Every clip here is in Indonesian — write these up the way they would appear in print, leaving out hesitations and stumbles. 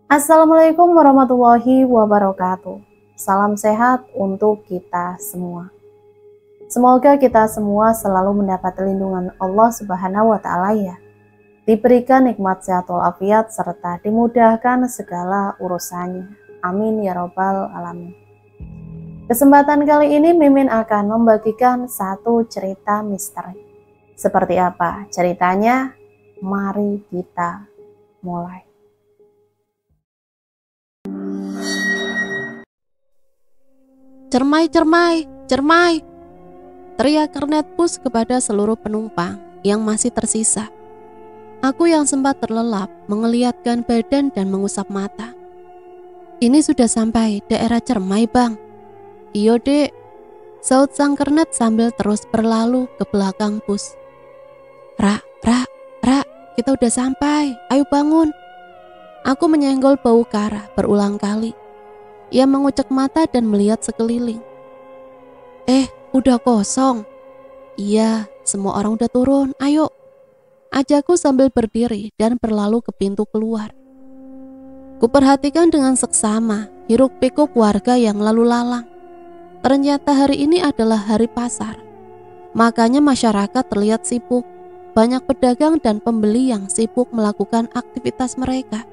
Assalamualaikum warahmatullahi wabarakatuh. Salam sehat untuk kita semua. Semoga kita semua selalu mendapat lindungan Allah Subhanahu wa Ta'ala ya. Diberikan nikmat sehat walafiat serta dimudahkan segala urusannya. Amin ya robbal alamin. Kesempatan kali ini Mimin akan membagikan satu cerita misteri. Seperti apa ceritanya? Mari kita mulai. Cermai, cermai, cermai, teriak kernet bus kepada seluruh penumpang yang masih tersisa. Aku yang sempat terlelap mengeliatkan badan dan mengusap mata. Ini sudah sampai daerah Cermai, Bang. Iyo, Dek, saut sang kernet sambil terus berlalu ke belakang bus. Ra, kita udah sampai, ayo bangun. Aku menyenggol bau Kara berulang kali. Ia mengucek mata dan melihat sekeliling. Udah kosong. Iya, semua orang udah turun, ayo. Ajakku sambil berdiri dan berlalu ke pintu keluar. Kuperhatikan dengan seksama hiruk pikuk warga yang lalu lalang. Ternyata hari ini adalah hari pasar. Makanya masyarakat terlihat sibuk. Banyak pedagang dan pembeli yang sibuk melakukan aktivitas mereka.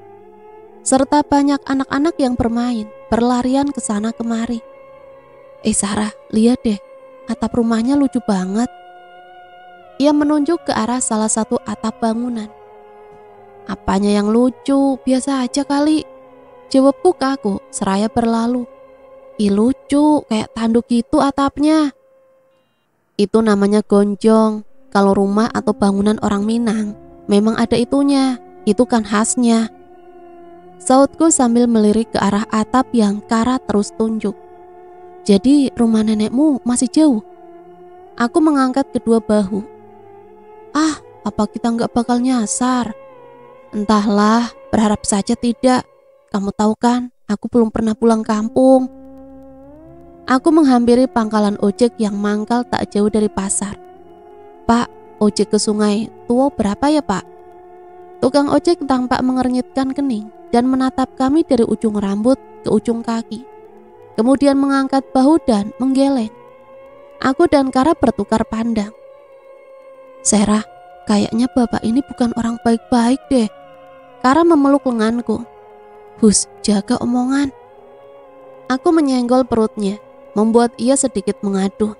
Serta banyak anak-anak yang bermain, berlarian ke sana kemari. Sarah, lihat deh, atap rumahnya lucu banget. Ia menunjuk ke arah salah satu atap bangunan. Apanya yang lucu, biasa aja kali. Jawabku kaku, seraya berlalu. Lucu, kayak tanduk gitu atapnya. Itu namanya gonjong. Kalau rumah atau bangunan orang Minang, memang ada itunya, itu kan khasnya. Sautku sambil melirik ke arah atap yang Kara terus tunjuk. Jadi rumah nenekmu masih jauh? Aku mengangkat kedua bahu. Apa kita nggak bakal nyasar? Entahlah, berharap saja tidak. Kamu tahu kan, aku belum pernah pulang kampung. Aku menghampiri pangkalan ojek yang mangkal tak jauh dari pasar. Pak, ojek ke Sungai Tuo berapa ya, Pak? Tukang ojek tampak mengernyitkan kening dan menatap kami dari ujung rambut ke ujung kaki. Kemudian mengangkat bahu dan menggeleng. Aku dan Kara bertukar pandang. Sarah, kayaknya bapak ini bukan orang baik-baik deh. Kara memeluk lenganku. Hus, jaga omongan. Aku menyenggol perutnya, membuat ia sedikit mengaduh.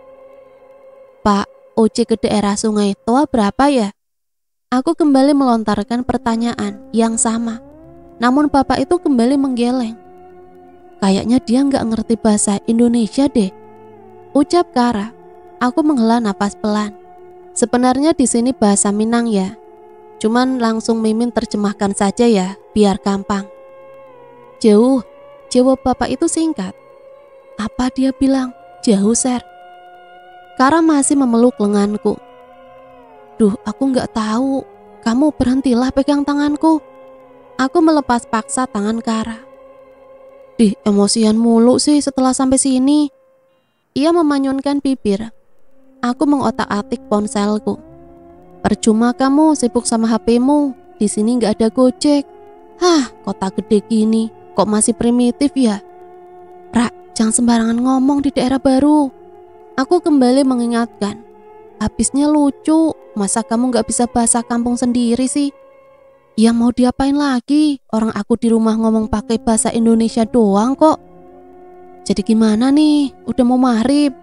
Pak, ojek ke daerah Sungai Toa berapa ya? Aku kembali melontarkan pertanyaan yang sama. Namun bapak itu kembali menggeleng. Kayaknya dia nggak ngerti bahasa Indonesia deh, ucap Kara. Aku menghela napas pelan. Sebenarnya di sini bahasa Minang ya. Cuman langsung Mimin terjemahkan saja ya, biar gampang. Jauh, jawab bapak itu singkat. Apa dia bilang? Jauh, Ser. Kara masih memeluk lenganku. Duh, aku nggak tahu. Kamu berhentilah pegang tanganku. Aku melepas paksa tangan Kara. Emosian mulu sih setelah sampai sini. Ia memanyunkan bibir. Aku mengotak-atik ponselku. Percuma kamu sibuk sama HP-mu. Di sini nggak ada Gojek. Kota gede gini, kok masih primitif ya? Ra, jangan sembarangan ngomong di daerah baru. Aku kembali mengingatkan. Habisnya lucu, masa kamu gak bisa bahasa kampung sendiri sih? Ya mau diapain lagi, orang aku di rumah ngomong pakai bahasa Indonesia doang kok. Jadi gimana nih, udah mau maghrib?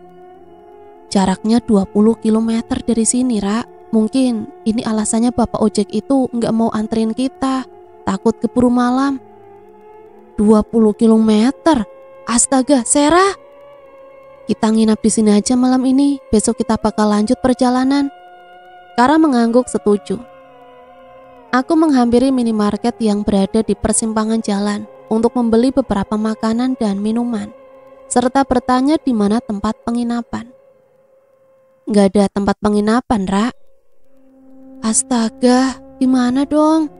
Jaraknya 20 km dari sini, Ra. Mungkin ini alasannya bapak ojek itu gak mau anterin kita, takut keburu malam. 20 km? Astaga, Sarah! Kita nginap di sini aja malam ini, besok kita bakal lanjut perjalanan. Kara mengangguk setuju. Aku menghampiri minimarket yang berada di persimpangan jalan untuk membeli beberapa makanan dan minuman, serta bertanya di mana tempat penginapan. Gak ada tempat penginapan, Ra. Astaga, gimana dong?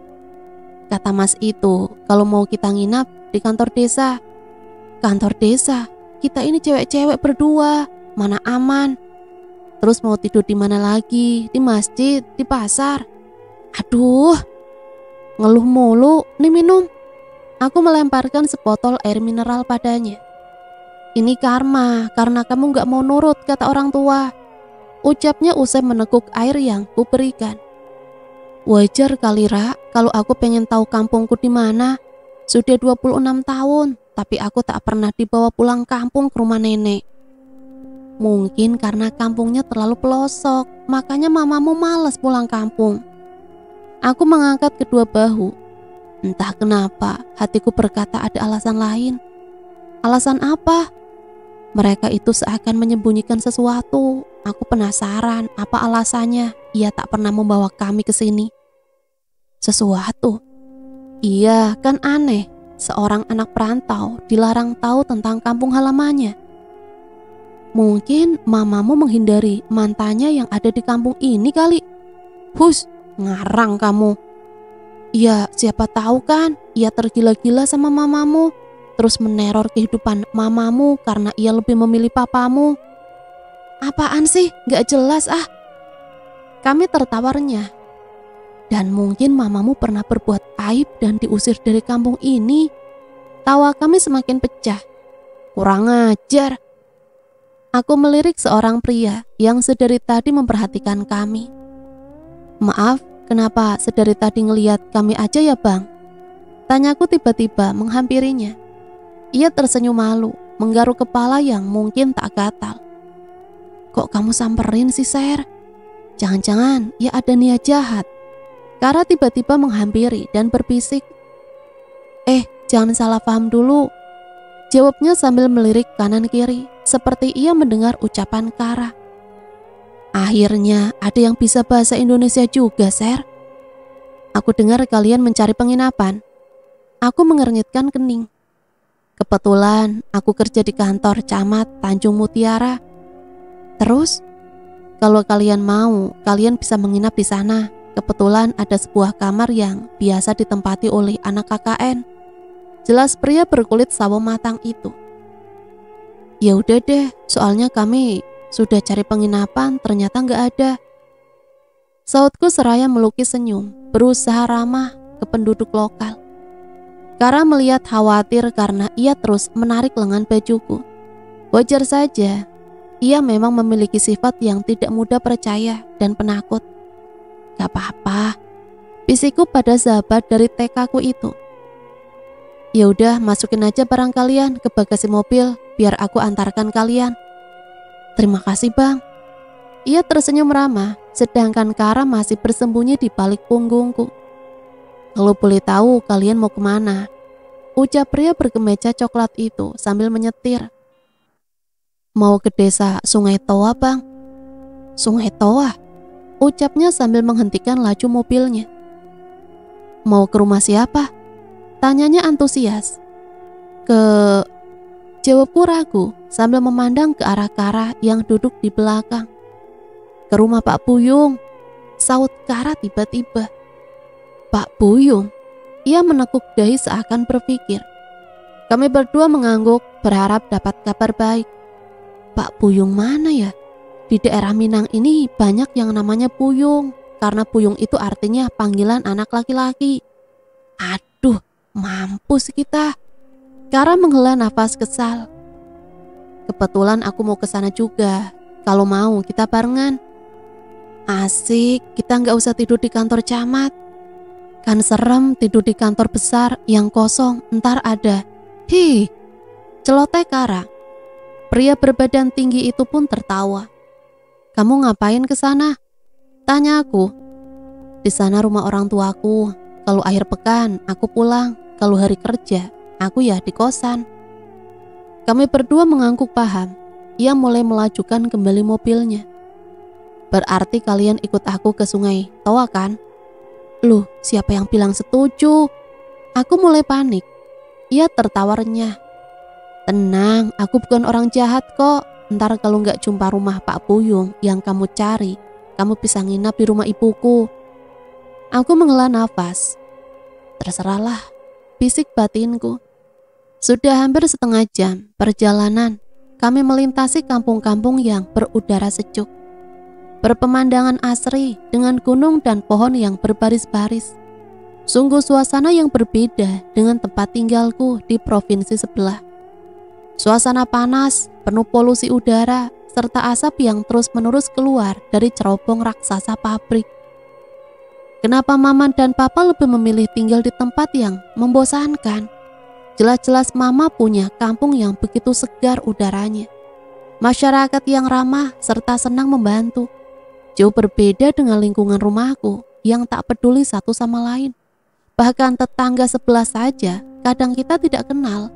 Kata Mas itu, kalau mau kita nginap di kantor desa. Kantor desa? Kita ini cewek-cewek berdua, mana aman? Terus mau tidur di mana lagi? Di masjid, di pasar? Aduh, ngeluh mulu, nih minum. Aku melemparkan sebotol air mineral padanya. Ini karma, karena kamu gak mau nurut kata orang tua, ucapnya usai meneguk air yang kuberikan. Wajar kali Ra, kalau aku pengen tahu kampungku di mana. Sudah 26 tahun, tapi aku tak pernah dibawa pulang kampung ke rumah nenek. Mungkin karena kampungnya terlalu pelosok, makanya mamamu malas pulang kampung. Aku mengangkat kedua bahu. Entah kenapa, hatiku berkata ada alasan lain. Alasan apa? Mereka itu seakan menyembunyikan sesuatu. Aku penasaran apa alasannya ia tak pernah membawa kami ke sini. Sesuatu? Iya, kan aneh. Seorang anak perantau dilarang tahu tentang kampung halamannya. Mungkin mamamu menghindari mantannya yang ada di kampung ini kali. Hus, ngarang kamu. Ya, siapa tahu kan ia tergila-gila sama mamamu, terus meneror kehidupan mamamu karena ia lebih memilih papamu. Apaan sih? Gak jelas ah. Kami tertawarnya. Dan mungkin mamamu pernah berbuat aib dan diusir dari kampung ini. Tawa kami semakin pecah. Kurang ajar. Aku melirik seorang pria yang sedari tadi memperhatikan kami. Maaf, kenapa sedari tadi ngeliat kami aja ya bang? Tanyaku tiba-tiba menghampirinya. Ia tersenyum malu, menggaruk kepala yang mungkin tak gatal. Kok kamu samperin sih, Ser? Jangan-jangan ia ada niat jahat. Kara tiba-tiba menghampiri dan berbisik. Jangan salah paham dulu. Jawabnya sambil melirik kanan kiri, seperti ia mendengar ucapan Kara. Akhirnya ada yang bisa bahasa Indonesia juga, Ser. Aku dengar kalian mencari penginapan. Aku mengernyitkan kening. Kebetulan aku kerja di kantor camat Tanjung Mutiara. Terus, kalau kalian mau, kalian bisa menginap di sana. Kebetulan ada sebuah kamar yang biasa ditempati oleh anak KKN. Jelas pria berkulit sawo matang itu. Ya udah deh, soalnya kami sudah cari penginapan, ternyata nggak ada. Sautku seraya melukis senyum, berusaha ramah ke penduduk lokal. Kara melihat khawatir karena ia terus menarik lengan bajuku. Wajar saja, ia memang memiliki sifat yang tidak mudah percaya dan penakut. Gak apa-apa, bisikku pada sahabat dari TK ku itu. Ya udah, masukin aja barang kalian ke bagasi mobil, biar aku antarkan kalian. Terima kasih bang. Ia tersenyum ramah, sedangkan Kara masih bersembunyi di balik punggungku. Kalau boleh tahu kalian mau kemana? Ucap pria berkemeja coklat itu sambil menyetir. Mau ke desa Sungai Toa bang. Sungai Toa? Ucapnya sambil menghentikan laju mobilnya. Mau ke rumah siapa? Tanyanya antusias. Jawabku ragu sambil memandang ke arah Kara yang duduk di belakang. Ke rumah Pak Buyung, saut Kara tiba-tiba. Pak Buyung? Ia menekuk dahi seakan berpikir. Kami berdua mengangguk berharap dapat kabar baik. Pak Buyung mana ya? Di daerah Minang ini banyak yang namanya Buyung, karena Buyung itu artinya panggilan anak laki-laki. Aduh, mampus kita. Kara menghela nafas kesal. Kebetulan aku mau ke sana juga. Kalau mau kita barengan. Asik, kita nggak usah tidur di kantor camat. Kan serem tidur di kantor besar yang kosong, ntar ada. Hi, celoteh Kara. Pria berbadan tinggi itu pun tertawa. Kamu ngapain ke sana? Tanya aku. Di sana rumah orang tuaku. Kalau akhir pekan aku pulang. Kalau hari kerja aku ya di kosan. Kami berdua mengangguk paham. Ia mulai melajukan kembali mobilnya. Berarti kalian ikut aku ke Sungai Toa kan? Loh, siapa yang bilang setuju? Aku mulai panik. Ia tertawa renyah. Tenang, aku bukan orang jahat kok. Ntar kalau nggak jumpa rumah Pak Buyung yang kamu cari, kamu bisa nginap di rumah ibuku. Aku menghela nafas. Terserahlah, bisik batinku. Sudah hampir setengah jam perjalanan, kami melintasi kampung-kampung yang berudara sejuk. Berpemandangan asri dengan gunung dan pohon yang berbaris-baris. Sungguh suasana yang berbeda dengan tempat tinggalku di provinsi sebelah. Suasana panas, penuh polusi udara, serta asap yang terus-menerus keluar dari cerobong raksasa pabrik. Kenapa Mama dan Papa lebih memilih tinggal di tempat yang membosankan? Jelas-jelas Mama punya kampung yang begitu segar udaranya. Masyarakat yang ramah serta senang membantu. Jauh berbeda dengan lingkungan rumahku yang tak peduli satu sama lain. Bahkan tetangga sebelah saja kadang kita tidak kenal.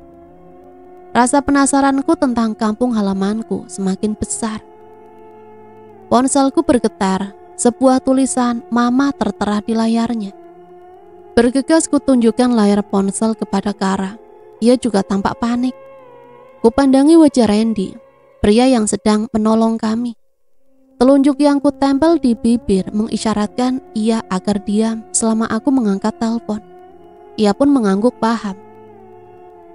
Rasa penasaranku tentang kampung halamanku semakin besar. Ponselku bergetar, sebuah tulisan Mama tertera di layarnya. Bergegas kutunjukkan layar ponsel kepada Kara. Ia juga tampak panik. Kupandangi wajah Randy, pria yang sedang menolong kami. Telunjuk yang kutempel di bibir mengisyaratkan ia agar diam selama aku mengangkat telepon. Ia pun mengangguk paham.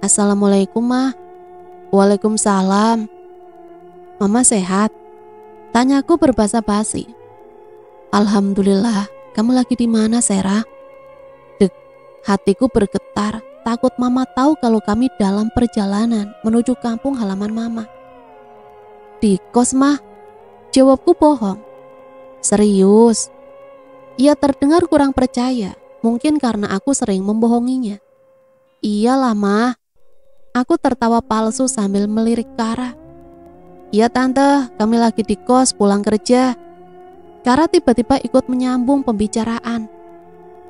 Assalamualaikum, Ma. Waalaikumsalam. Mama sehat? Tanyaku berbahasa basi. Alhamdulillah. Kamu lagi di mana, Sera? Dek, hatiku bergetar. Takut Mama tahu kalau kami dalam perjalanan menuju kampung halaman Mama. Di kos, Ma. Jawabku bohong. Serius? Ia terdengar kurang percaya, mungkin karena aku sering membohonginya. Iyalah, Ma. Aku tertawa palsu sambil melirik Kara. Iya Tante, kami lagi di kos pulang kerja. Kara tiba-tiba ikut menyambung pembicaraan.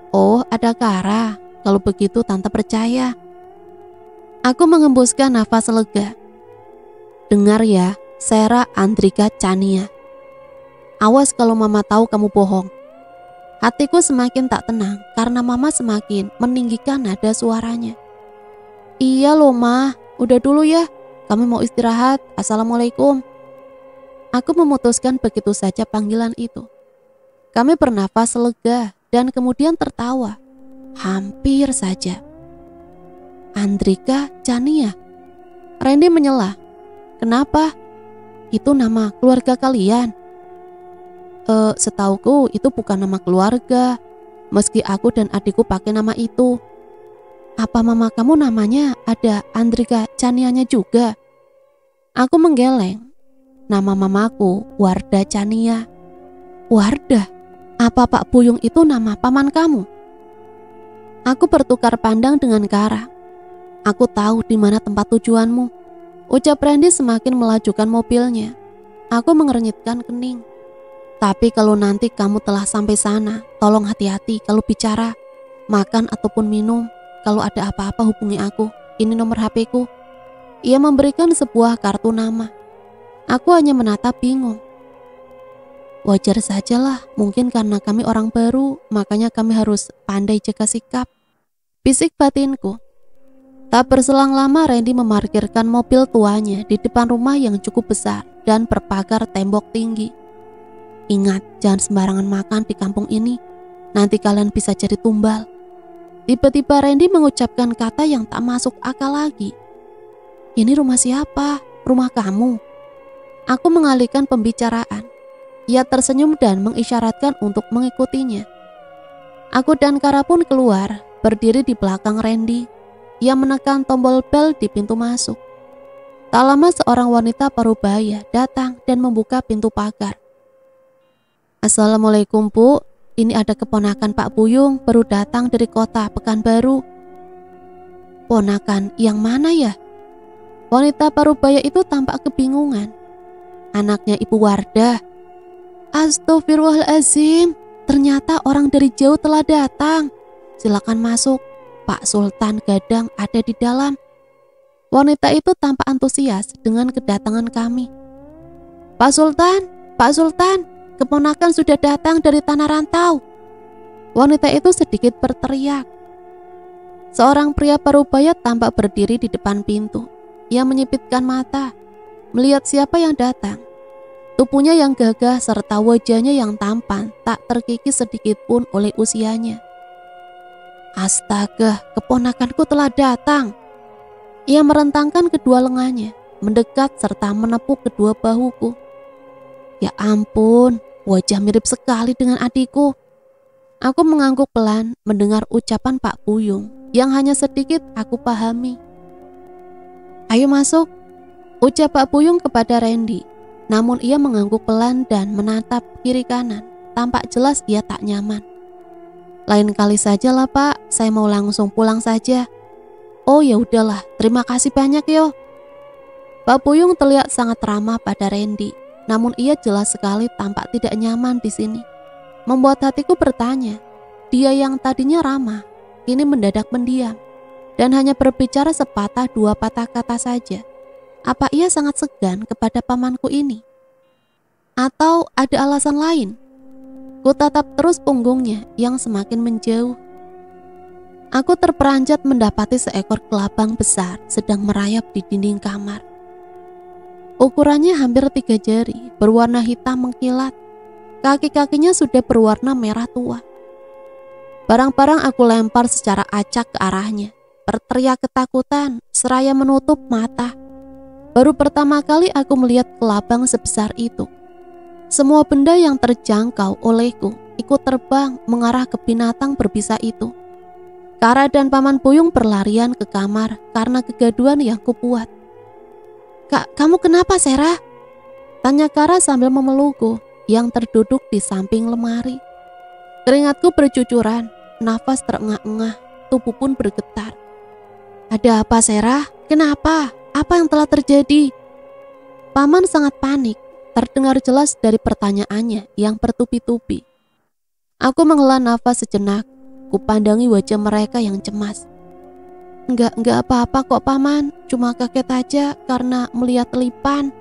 Oh, ada Kara. Kalau begitu Tante percaya. Aku mengembuskan nafas lega. Dengar ya, Sera Andrika Chania. Awas kalau Mama tahu kamu bohong. Hatiku semakin tak tenang karena Mama semakin meninggikan nada suaranya. Iya loh, Ma, udah dulu ya. Kami mau istirahat. Assalamualaikum. Aku memutuskan begitu saja panggilan itu. Kami bernafas lega dan kemudian tertawa. Hampir saja. Andrika Chania. Randy menyela. Kenapa? Itu nama keluarga kalian? Setauku itu bukan nama keluarga. Meski aku dan adikku pakai nama itu. Apa mama kamu namanya ada Andrika Chanianya juga? Aku menggeleng. Nama mamaku Wardah Chania. Wardah? Apa Pak Buyung itu nama paman kamu? Aku bertukar pandang dengan Kara. Aku tahu di mana tempat tujuanmu. Ucap Randy semakin melajukan mobilnya. Aku mengernyitkan kening. Tapi kalau nanti kamu telah sampai sana, tolong hati-hati kalau bicara, makan ataupun minum. Kalau ada apa-apa hubungi aku. Ini nomor HP-ku. Ia memberikan sebuah kartu nama. Aku hanya menatap bingung. Wajar sajalah, mungkin karena kami orang baru, makanya kami harus pandai jaga sikap. Bisik batinku. Tak berselang lama Randy memarkirkan mobil tuanya di depan rumah yang cukup besar dan berpagar tembok tinggi. Ingat, jangan sembarangan makan di kampung ini. Nanti kalian bisa jadi tumbal. Tiba-tiba Randy mengucapkan kata yang tak masuk akal lagi. Ini rumah siapa? Rumah kamu? Aku mengalihkan pembicaraan. Ia tersenyum dan mengisyaratkan untuk mengikutinya. Aku dan Kara pun keluar, berdiri di belakang Randy. Ia menekan tombol bel di pintu masuk. Tak lama seorang wanita parubaya datang dan membuka pintu pagar. Assalamualaikum Bu, ini ada keponakan Pak Buyung baru datang dari kota Pekanbaru. Ponakan yang mana ya? Wanita parubaya itu tampak kebingungan. Anaknya Ibu Wardah. Astagfirullahaladzim, ternyata orang dari jauh telah datang. Silakan masuk, Pak Sultan Gadang ada di dalam. Wanita itu tampak antusias dengan kedatangan kami. Pak Sultan, keponakan sudah datang dari tanah rantau. Wanita itu sedikit berteriak. Seorang pria parubaya tampak berdiri di depan pintu. Ia menyipitkan mata, melihat siapa yang datang. Tubuhnya yang gagah serta wajahnya yang tampan tak terkikis sedikit pun oleh usianya. Astaga, keponakanku telah datang. Ia merentangkan kedua lengannya, mendekat serta menepuk kedua bahuku. Ya ampun, wajah mirip sekali dengan adikku. Aku mengangguk pelan mendengar ucapan Pak Puyung yang hanya sedikit aku pahami. "Ayo masuk," ucap Pak Puyung kepada Randy. Namun ia mengangguk pelan dan menatap kiri kanan. Tampak jelas ia tak nyaman. "Lain kali saja lah Pak, saya mau langsung pulang saja." "Oh ya udahlah, terima kasih banyak yo." Pak Puyung terlihat sangat ramah pada Randy, namun ia jelas sekali tampak tidak nyaman di sini. Membuat hatiku bertanya, dia yang tadinya ramah, kini mendadak pendiam, dan hanya berbicara sepatah dua patah kata saja. Apa ia sangat segan kepada pamanku ini? Atau ada alasan lain? Ku tatap terus punggungnya yang semakin menjauh. Aku terperanjat mendapati seekor kelabang besar sedang merayap di dinding kamar. Ukurannya hampir 3 jari, berwarna hitam mengkilat. Kaki-kakinya sudah berwarna merah tua. Barang-barang aku lempar secara acak ke arahnya, berteriak ketakutan seraya menutup mata. Baru pertama kali aku melihat kelabang sebesar itu. Semua benda yang terjangkau olehku ikut terbang mengarah ke binatang berbisa itu. Kara dan Paman Puyung berlarian ke kamar karena kegaduhan yang kubuat. "Kak, kamu kenapa, Serah?" tanya Kara sambil memelukku yang terduduk di samping lemari. Keringatku bercucuran, nafas terengah-engah, tubuh pun bergetar. "Ada apa, Serah? Kenapa? Apa yang telah terjadi?" Paman sangat panik, terdengar jelas dari pertanyaannya yang bertubi-tubi. Aku menghela nafas sejenak, kupandangi wajah mereka yang cemas. Enggak apa-apa kok Paman, cuma kaget aja karena melihat Lipan."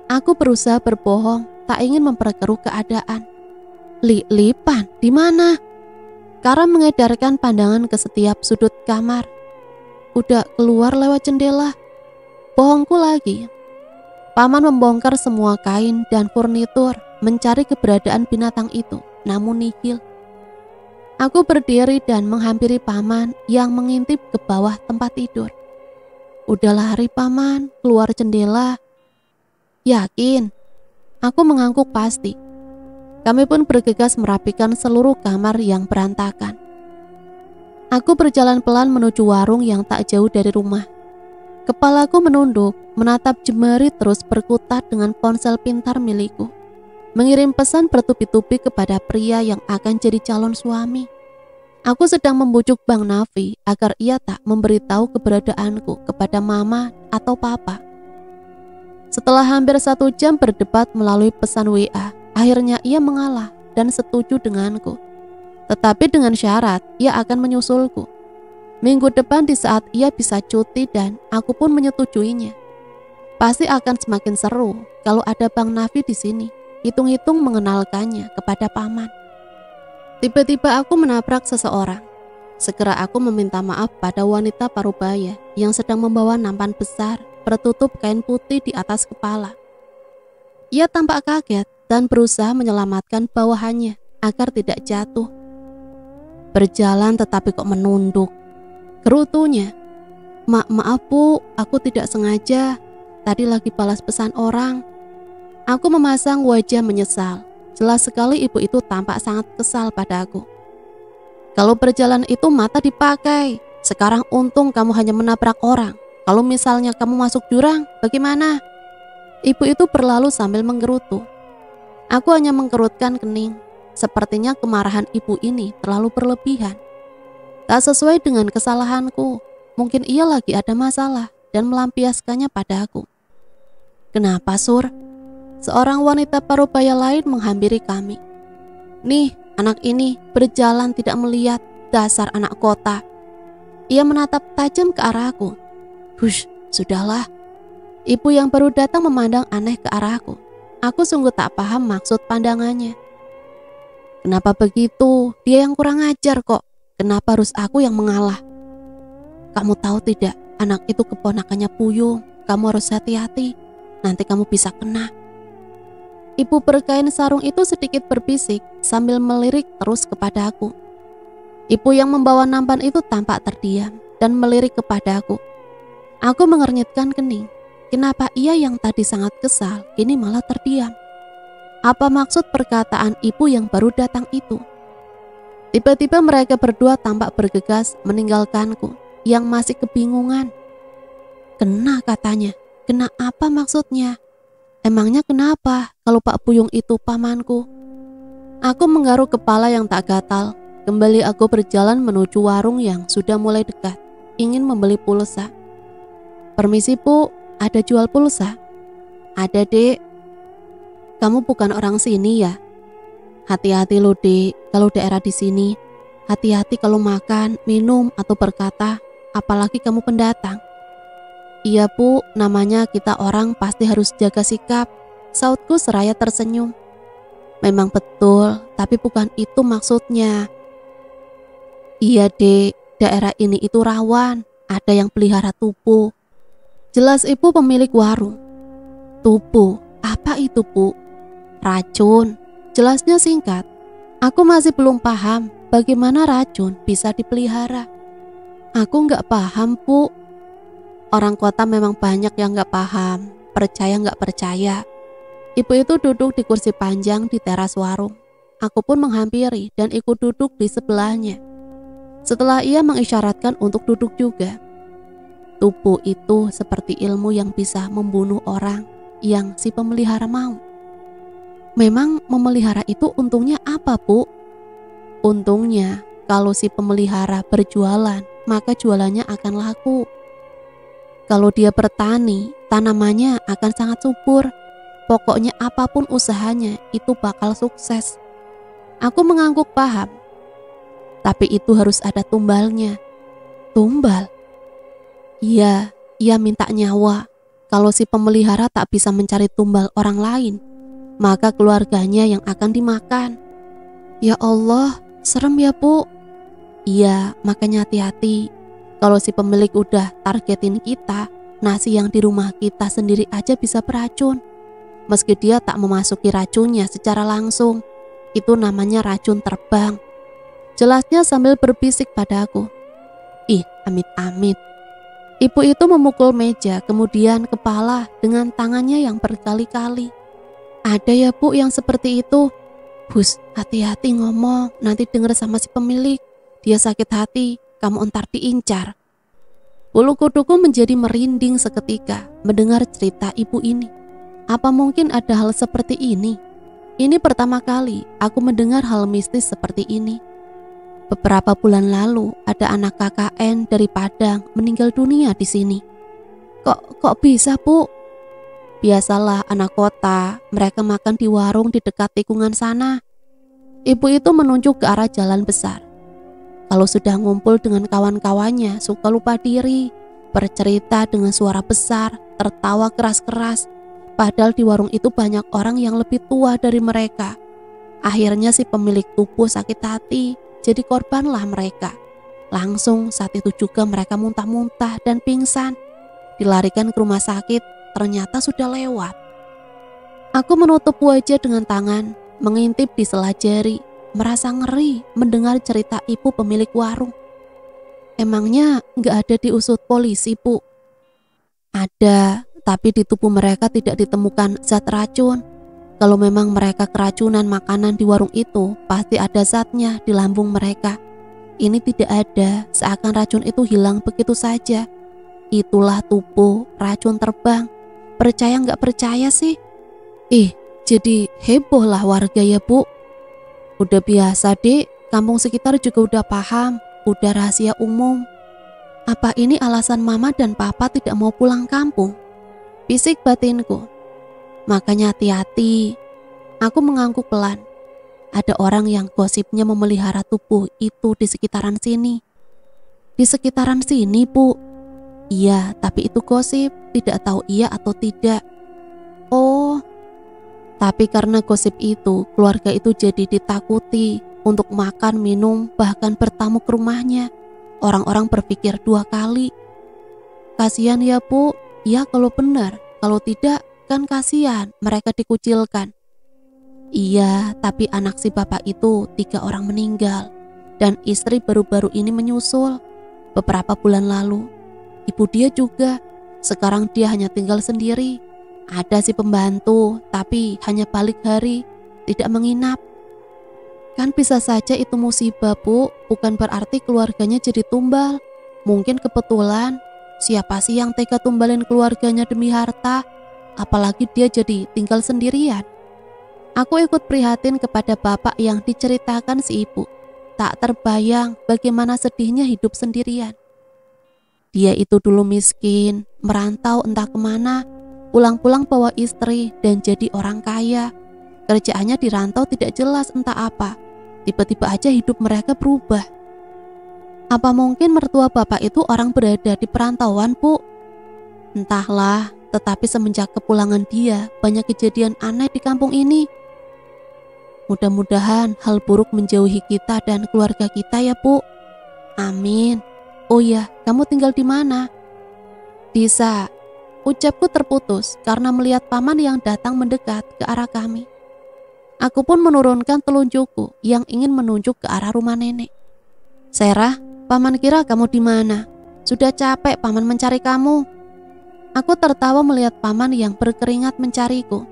Aku berusaha berbohong, tak ingin memperkeruh keadaan. Lipan, di mana?" Kara mengedarkan pandangan ke setiap sudut kamar. "Udah keluar lewat jendela." Bohongku lagi. Paman membongkar semua kain dan furnitur, mencari keberadaan binatang itu, namun nihil. Aku berdiri dan menghampiri Paman yang mengintip ke bawah tempat tidur. "Udah lari Paman, keluar jendela." "Yakin?" Aku mengangguk pasti. Kami pun bergegas merapikan seluruh kamar yang berantakan. Aku berjalan pelan menuju warung yang tak jauh dari rumah. Kepalaku menunduk, menatap jemari terus berkutat dengan ponsel pintar milikku, mengirim pesan bertubi-tubi kepada pria yang akan jadi calon suami. Aku sedang membujuk Bang Nafi agar ia tak memberitahu keberadaanku kepada mama atau papa. Setelah hampir 1 jam berdebat melalui pesan WA, akhirnya ia mengalah dan setuju denganku. Tetapi dengan syarat ia akan menyusulku. Minggu depan di saat ia bisa cuti dan aku pun menyetujuinya. Pasti akan semakin seru kalau ada Bang Nafi di sini. Hitung-hitung mengenalkannya kepada Paman. Tiba-tiba aku menabrak seseorang. Segera aku meminta maaf pada wanita parubaya yang sedang membawa nampan besar bertutup kain putih di atas kepala. Ia tampak kaget dan berusaha menyelamatkan bawahannya agar tidak jatuh. Berjalan tetapi kok menunduk. Gerutunya, Maaf Bu, aku tidak sengaja. Tadi lagi balas pesan orang." Aku memasang wajah menyesal. Jelas sekali ibu itu tampak sangat kesal padaku. "Kalau berjalan itu mata dipakai. Sekarang untung kamu hanya menabrak orang. Kalau misalnya kamu masuk jurang, bagaimana?" Ibu itu berlalu sambil menggerutu. Aku hanya mengkerutkan kening. Sepertinya kemarahan ibu ini terlalu berlebihan. Tak sesuai dengan kesalahanku. Mungkin ia lagi ada masalah dan melampiaskannya padaku. "Kenapa, Sur?" Seorang wanita parubaya lain menghampiri kami. "Nih, anak ini berjalan tidak melihat, dasar anak kota." Ia menatap tajam ke arahku. "Hush, sudahlah." Ibu yang baru datang memandang aneh ke arahku. Aku sungguh tak paham maksud pandangannya. "Kenapa begitu? Dia yang kurang ajar kok. Kenapa harus aku yang mengalah?" "Kamu tahu tidak, anak itu keponakannya Puyung. Kamu harus hati-hati, nanti kamu bisa kena." Ibu berkain sarung itu sedikit berbisik sambil melirik terus kepada aku. Ibu yang membawa nampan itu tampak terdiam dan melirik kepadaku. Aku mengernyitkan kening. Kenapa ia yang tadi sangat kesal kini malah terdiam? Apa maksud perkataan ibu yang baru datang itu? Tiba-tiba mereka berdua tampak bergegas meninggalkanku yang masih kebingungan. Kena katanya. Kena apa maksudnya? Emangnya kenapa kalau Pak Buyung itu pamanku? Aku menggaruk kepala yang tak gatal. Kembali aku berjalan menuju warung yang sudah mulai dekat. Ingin membeli pulsa. Permisi Bu, ada jual pulsa? Ada Dek. Kamu bukan orang sini ya? Hati-hati loh Dek, kalau daerah di sini. Hati-hati kalau makan, minum, atau berkata, apalagi kamu pendatang. Iya Bu, namanya kita orang pasti harus jaga sikap, sautku seraya tersenyum. Memang betul, tapi bukan itu maksudnya. Iya Dek, daerah ini itu rawan, ada yang pelihara tupu. Jelas ibu pemilik warung. Tupu, apa itu Bu? Racun, jelasnya singkat. Aku masih belum paham bagaimana racun bisa dipelihara. Aku nggak paham Bu. Orang kota memang banyak yang gak paham, percaya gak percaya. Ibu itu duduk di kursi panjang di teras warung. Aku pun menghampiri dan ikut duduk di sebelahnya. Setelah ia mengisyaratkan untuk duduk juga. Tupu itu seperti ilmu yang bisa membunuh orang yang si pemelihara mau. Memang memelihara itu untungnya apa Bu? Untungnya kalau si pemelihara berjualan, maka jualannya akan laku. Kalau dia bertani, tanamannya akan sangat subur. Pokoknya apapun usahanya, itu bakal sukses. Aku mengangguk paham. Tapi itu harus ada tumbalnya. Tumbal? Iya, ia minta nyawa. Kalau si pemelihara tak bisa mencari tumbal orang lain, maka keluarganya yang akan dimakan. Ya Allah, serem ya Bu. Iya, makanya hati-hati. Kalau si pemilik udah targetin kita, nasi yang di rumah kita sendiri aja bisa beracun. Meski dia tak memasuki racunnya secara langsung, itu namanya racun terbang. Jelasnya sambil berbisik padaku. Ih, amit-amit. Ibu itu memukul meja, kemudian kepala dengan tangannya yang berkali-kali. Ada ya Bu yang seperti itu. Bus, hati-hati ngomong, nanti denger sama si pemilik. Dia sakit hati. Kamu entar diincar. Bulu kuduku menjadi merinding seketika mendengar cerita ibu ini. Apa mungkin ada hal seperti ini? Ini pertama kali aku mendengar hal mistis seperti ini. Beberapa bulan lalu ada anak KKN dari Padang meninggal dunia di sini. Kok bisa Bu? Biasalah anak kota, mereka makan di warung di dekat tikungan sana. Ibu itu menunjuk ke arah jalan besar. Kalau sudah ngumpul dengan kawan-kawannya, suka lupa diri, bercerita dengan suara besar, tertawa keras-keras. Padahal di warung itu banyak orang yang lebih tua dari mereka. Akhirnya si pemilik tubuh sakit hati, jadi korbanlah mereka. Langsung saat itu juga mereka muntah-muntah dan pingsan. Dilarikan ke rumah sakit, ternyata sudah lewat. Aku menutup wajah dengan tangan, mengintip di sela jari. Merasa ngeri mendengar cerita ibu pemilik warung. Emangnya nggak ada diusut polisi Bu? Ada, tapi di tubuh mereka tidak ditemukan zat racun. Kalau memang mereka keracunan makanan di warung itu, pasti ada zatnya di lambung mereka. Ini tidak ada, seakan racun itu hilang begitu saja. Itulah tubuh racun terbang. Percaya nggak percaya sih? Jadi heboh lah warga ya Bu. Udah biasa Dek, kampung sekitar juga udah paham, udah rahasia umum. Apa ini alasan mama dan papa tidak mau pulang kampung? Bisik batinku. Makanya hati-hati. Aku mengangguk pelan. Ada orang yang gosipnya memelihara tubuh itu di sekitaran sini. Di sekitaran sini Bu? Iya, tapi itu gosip, tidak tahu iya atau tidak. Oh, tapi karena gosip itu, keluarga itu jadi ditakuti untuk makan, minum, bahkan bertamu ke rumahnya. Orang-orang berpikir 2 kali. Kasihan ya Bu, ya kalau benar, kalau tidak kan kasihan, mereka dikucilkan. Iya, tapi anak si bapak itu 3 orang meninggal, dan istri baru-baru ini menyusul beberapa bulan lalu. Ibu dia juga, sekarang dia hanya tinggal sendiri. Ada si pembantu, tapi hanya balik hari, tidak menginap. Kan bisa saja itu musibah, Bu. Bukan berarti keluarganya jadi tumbal. Mungkin kebetulan. Siapa sih yang tega tumbalin keluarganya demi harta? Apalagi dia jadi tinggal sendirian. Aku ikut prihatin kepada bapak yang diceritakan si ibu. Tak terbayang bagaimana sedihnya hidup sendirian. Dia itu dulu miskin, merantau entah kemana, pulang-pulang bawa istri dan jadi orang kaya. Kerjaannya di rantau tidak jelas entah apa. Tiba-tiba aja hidup mereka berubah. Apa mungkin mertua bapak itu orang berada di perantauan, Bu? Entahlah, tetapi semenjak kepulangan dia, banyak kejadian aneh di kampung ini. Mudah-mudahan hal buruk menjauhi kita dan keluarga kita ya, Bu. Amin. Oh ya, kamu tinggal di mana? Desa. Ucapku terputus karena melihat paman yang datang mendekat ke arah kami. Aku pun menurunkan telunjukku yang ingin menunjuk ke arah rumah nenek. Serah, paman kira kamu di mana? Sudah capek paman mencari kamu. Aku tertawa melihat paman yang berkeringat mencariku.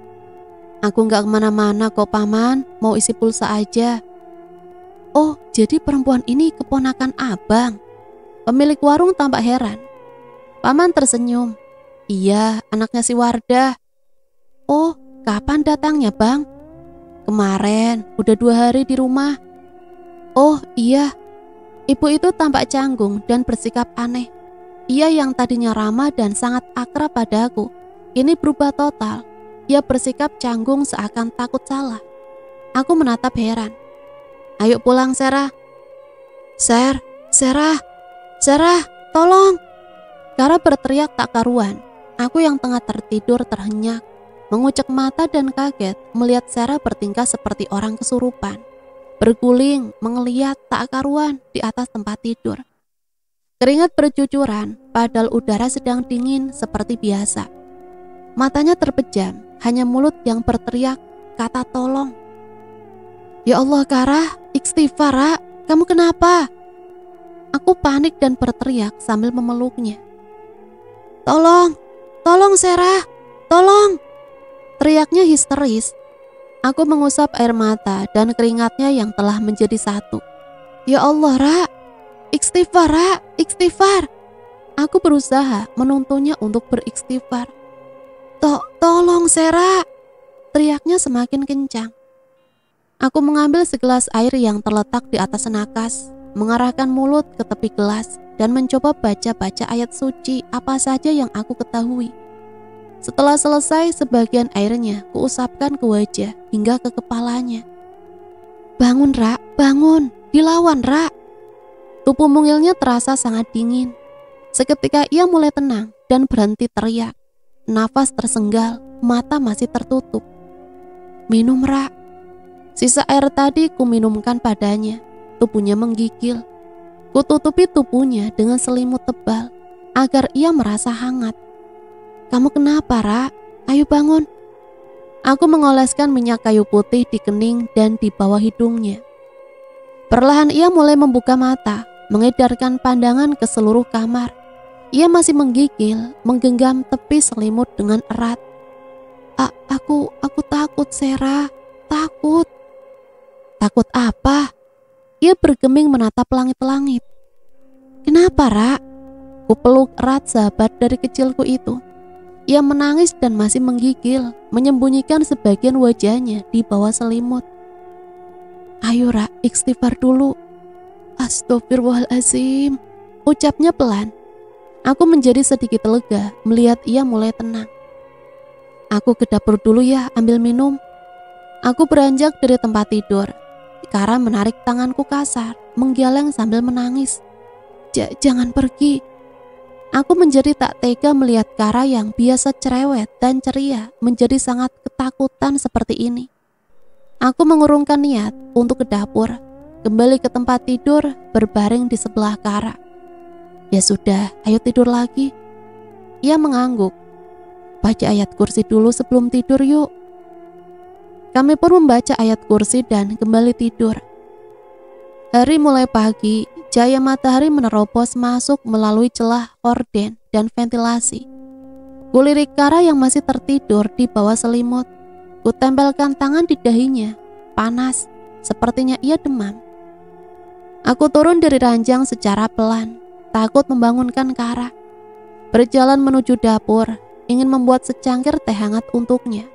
Aku gak kemana-mana kok paman, mau isi pulsa aja. Oh, jadi perempuan ini keponakan abang. Pemilik warung tampak heran. Paman tersenyum. Iya, anaknya si Wardah. Oh, kapan datangnya bang? Kemarin, udah 2 hari di rumah. Oh iya, ibu itu tampak canggung dan bersikap aneh. Ia yang tadinya ramah dan sangat akrab padaku, ini berubah total. Ia bersikap canggung seakan takut salah. Aku menatap heran. Ayo pulang Serah. Serah, tolong. Kara berteriak tak karuan. Aku yang tengah tertidur terhenyak, mengucek mata dan kaget melihat Serah bertingkah seperti orang kesurupan. Berguling, mengeliat tak karuan di atas tempat tidur. Keringat bercucuran, padahal udara sedang dingin seperti biasa. Matanya terpejam, hanya mulut yang berteriak kata tolong. Ya Allah Kara, istighfar Ra, kamu kenapa? Aku panik dan berteriak sambil memeluknya. Tolong Serah, tolong! Teriaknya histeris. Aku mengusap air mata dan keringatnya yang telah menjadi satu. Ya Allah Ra, istighfar Ra, istighfar. Aku berusaha menuntunnya untuk beristighfar. Tolong Serah, teriaknya semakin kencang. Aku mengambil segelas air yang terletak di atas nakas, mengarahkan mulut ke tepi gelas dan mencoba baca-baca ayat suci apa saja yang aku ketahui. Setelah selesai, sebagian airnya kuusapkan ke wajah hingga ke kepalanya. Bangun Ra, bangun, dilawan Ra. Tubuh mungilnya terasa sangat dingin. Seketika ia mulai tenang dan berhenti teriak. Nafas tersenggal, mata masih tertutup. Minum Ra. Sisa air tadi kuminumkan padanya. Tubuhnya menggigil. Kututupi tubuhnya dengan selimut tebal agar ia merasa hangat. Kamu kenapa Ra? Ayo bangun. Aku mengoleskan minyak kayu putih di kening dan di bawah hidungnya. Perlahan ia mulai membuka mata, mengedarkan pandangan ke seluruh kamar. Ia masih menggigil, menggenggam tepi selimut dengan erat. Aku takut Serah, takut. Takut apa? Ia bergeming menatap langit-langit. Kenapa Ra? Kupeluk erat sahabat dari kecilku itu. Ia menangis dan masih menggigil, menyembunyikan sebagian wajahnya di bawah selimut. Ayo Ra, istighfar dulu. Astagfirullahaladzim, ucapnya pelan. Aku menjadi sedikit lega melihat ia mulai tenang. Aku ke dapur dulu ya, ambil minum. Aku beranjak dari tempat tidur. Kara menarik tanganku kasar, menggeleng sambil menangis. Jangan pergi. Aku menjadi tak tega melihat Kara yang biasa cerewet dan ceria menjadi sangat ketakutan seperti ini. Aku mengurungkan niat untuk ke dapur, kembali ke tempat tidur berbaring di sebelah Kara. Ya sudah, ayo tidur lagi. Ia mengangguk. Baca ayat kursi dulu sebelum tidur yuk. Kami pun membaca ayat kursi dan kembali tidur. Hari mulai pagi, cahaya matahari menerobos masuk melalui celah horden dan ventilasi. Kulirik Kara yang masih tertidur di bawah selimut. Kutempelkan tangan di dahinya, panas, Sepertinya ia demam. Aku turun dari ranjang secara pelan, takut membangunkan Kara. Berjalan menuju dapur, ingin membuat secangkir teh hangat untuknya.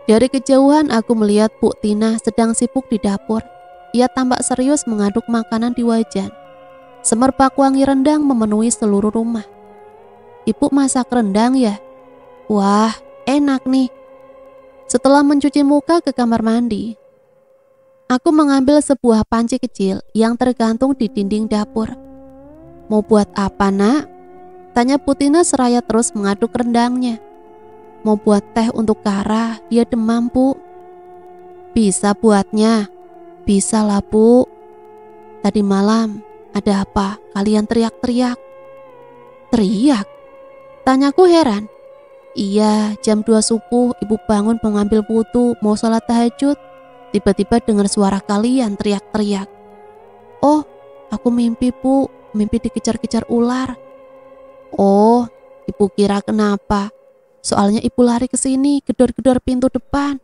Dari kejauhan aku melihat Bu Tina sedang sibuk di dapur. Ia tampak serius mengaduk makanan di wajan. Semerbak wangi rendang memenuhi seluruh rumah. Ibu masak rendang ya? Wah, enak nih. Setelah mencuci muka ke kamar mandi, aku mengambil sebuah panci kecil yang tergantung di dinding dapur. Mau buat apa, Nak? Tanya Putina seraya terus mengaduk rendangnya. Mau buat teh untuk Kara, dia demam, Bu. Bisa buatnya? Bisa lah, Bu. Tadi malam ada apa? Kalian teriak-teriak. Teriak? Tanyaku heran. Iya, jam 2 subuh ibu bangun mau ngambil wudu, mau sholat tahajud. Tiba-tiba dengar suara kalian teriak-teriak. Oh, aku mimpi, Bu. Mimpi dikejar-kejar ular. Oh, ibu kira kenapa? Soalnya ibu lari ke sini, gedor-gedor pintu depan.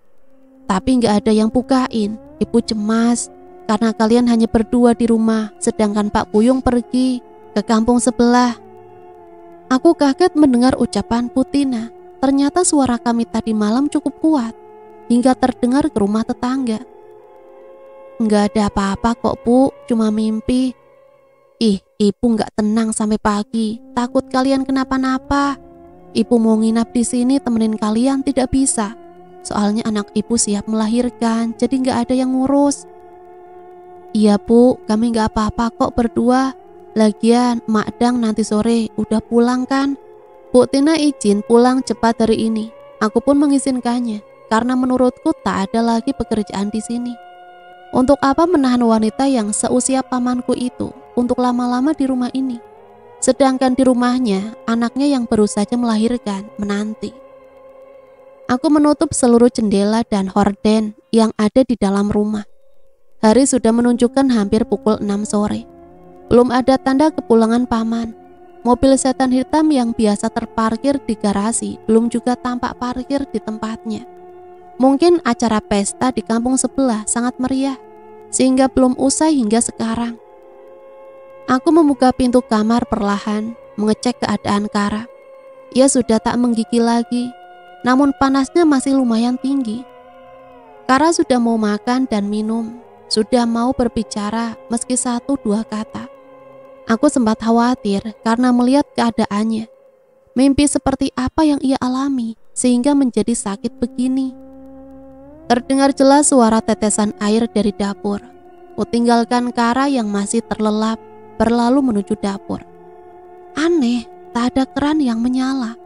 Tapi nggak ada yang bukain. Ibu cemas karena kalian hanya berdua di rumah, sedangkan Pak Puyung pergi ke kampung sebelah. Aku kaget mendengar ucapan Putina. Ternyata suara kami tadi malam cukup kuat, hingga terdengar ke rumah tetangga. Nggak ada apa-apa kok, Bu, cuma mimpi. Ih, ibu nggak tenang sampai pagi, takut kalian kenapa-napa. Ibu mau nginap di sini temenin kalian tidak bisa. Soalnya anak ibu siap melahirkan, jadi nggak ada yang ngurus. Iya, Bu, kami nggak apa-apa kok berdua. Lagian Mak Dang nanti sore udah pulang kan? Bu Tina izin pulang cepat dari ini. Aku pun mengizinkannya karena menurutku tak ada lagi pekerjaan di sini. Untuk apa menahan wanita yang seusia pamanku itu untuk lama-lama di rumah ini? Sedangkan di rumahnya anaknya yang baru saja melahirkan menanti. Aku menutup seluruh jendela dan horden yang ada di dalam rumah. Hari sudah menunjukkan hampir pukul 6 sore. Belum ada tanda kepulangan paman. Mobil setan hitam yang biasa terparkir di garasi belum juga tampak parkir di tempatnya. Mungkin acara pesta di kampung sebelah sangat meriah, sehingga belum usai hingga sekarang. Aku membuka pintu kamar perlahan, mengecek keadaan Kara. Ia sudah tak menggigil lagi, namun panasnya masih lumayan tinggi. Kara sudah mau makan dan minum, sudah mau berbicara meski 1-2 kata. Aku sempat khawatir karena melihat keadaannya. Mimpi seperti apa yang ia alami sehingga menjadi sakit begini. Terdengar jelas suara tetesan air dari dapur. Kutinggalkan Kara yang masih terlelap, berlalu menuju dapur. Aneh, tak ada keran yang menyala.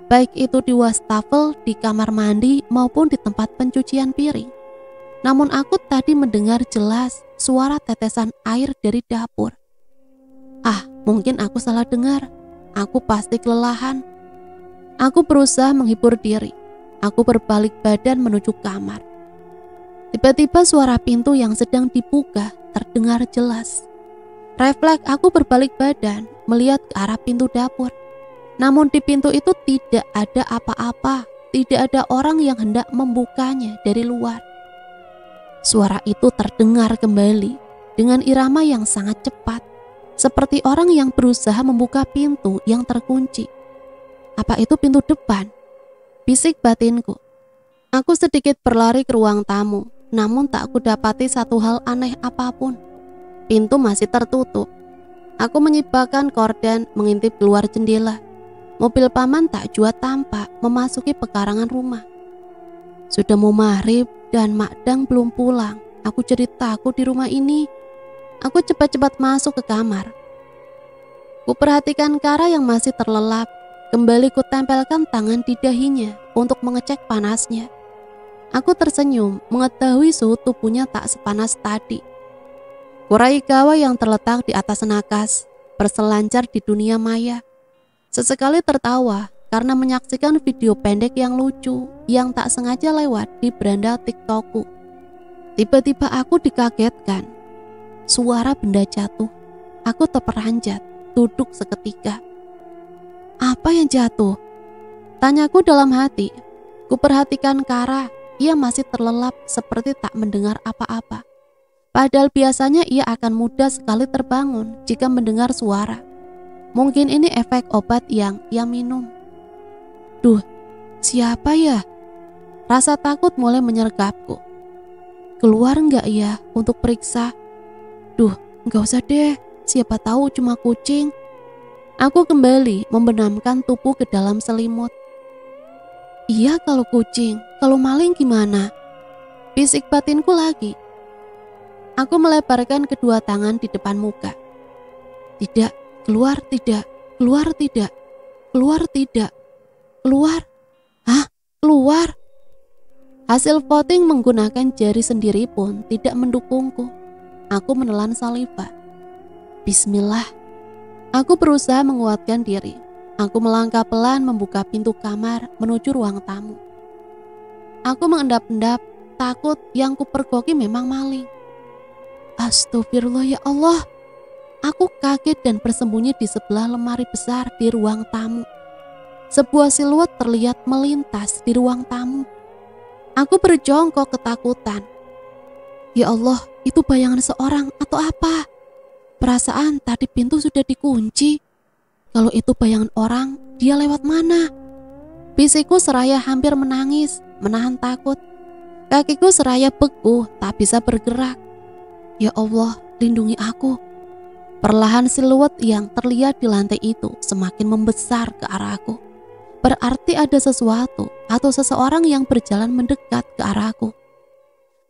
Baik itu di wastafel, di kamar mandi, maupun di tempat pencucian piring. Namun aku tadi mendengar jelas suara tetesan air dari dapur. Ah, mungkin aku salah dengar. Aku pasti kelelahan. Aku berusaha menghibur diri. Aku berbalik badan menuju kamar. Tiba-tiba suara pintu yang sedang dibuka terdengar jelas. Refleks aku berbalik badan melihat ke arah pintu dapur. Namun di pintu itu tidak ada apa-apa. Tidak ada orang yang hendak membukanya dari luar. Suara itu terdengar kembali dengan irama yang sangat cepat. Seperti orang yang berusaha membuka pintu yang terkunci. Apa itu pintu depan? Bisik batinku. Aku sedikit berlari ke ruang tamu, namun tak kudapati satu hal aneh apapun. Pintu masih tertutup. Aku menyibakkan korden mengintip keluar jendela. Mobil paman tak jua tampak memasuki pekarangan rumah. Sudah mau maghrib dan Mak Dang belum pulang. Aku jadi takut di rumah ini. Aku cepat-cepat masuk ke kamar. Kuperhatikan Kara yang masih terlelap. Kembali kutempelkan tangan di dahinya untuk mengecek panasnya. Aku tersenyum mengetahui suhu tubuhnya tak sepanas tadi. Kuraikawa yang terletak di atas nakas berselancar di dunia maya. Sesekali tertawa karena menyaksikan video pendek yang lucu yang tak sengaja lewat di beranda TikTokku. Tiba-tiba aku dikagetkan. Suara benda jatuh. Aku terperanjat, duduk seketika. Apa yang jatuh? Tanyaku dalam hati. Kuperhatikan Kara, ia masih terlelap seperti tak mendengar apa-apa. Padahal biasanya ia akan mudah sekali terbangun jika mendengar suara. Mungkin ini efek obat yang ia minum. Duh, siapa ya? Rasa takut mulai menyergapku. Keluar nggak ya untuk periksa? Duh, nggak usah deh, siapa tahu cuma kucing. Aku kembali membenamkan tubuh ke dalam selimut. Iya kalau kucing, kalau maling gimana? Bisik batinku lagi. Aku melebarkan kedua tangan di depan muka. Tidak, keluar tidak, keluar tidak, keluar tidak, keluar. Hah? Keluar? Hasil voting menggunakan jari sendiri pun tidak mendukungku. Aku menelan saliva. Bismillah. Aku berusaha menguatkan diri. Aku melangkah pelan membuka pintu kamar menuju ruang tamu. Aku mengendap-endap, takut yang kupergoki memang maling. Astagfirullah ya Allah. Aku kaget dan bersembunyi di sebelah lemari besar di ruang tamu. Sebuah siluet terlihat melintas di ruang tamu. Aku berjongkok ketakutan. Ya Allah, itu bayangan seorang atau apa? Perasaan tadi pintu sudah dikunci. Kalau itu bayangan orang, dia lewat mana? Bisikku seraya hampir menangis, menahan takut. Kakiku seraya beku, tak bisa bergerak. Ya Allah, lindungi aku. Perlahan siluet yang terlihat di lantai itu semakin membesar ke arahku. Berarti ada sesuatu atau seseorang yang berjalan mendekat ke arahku.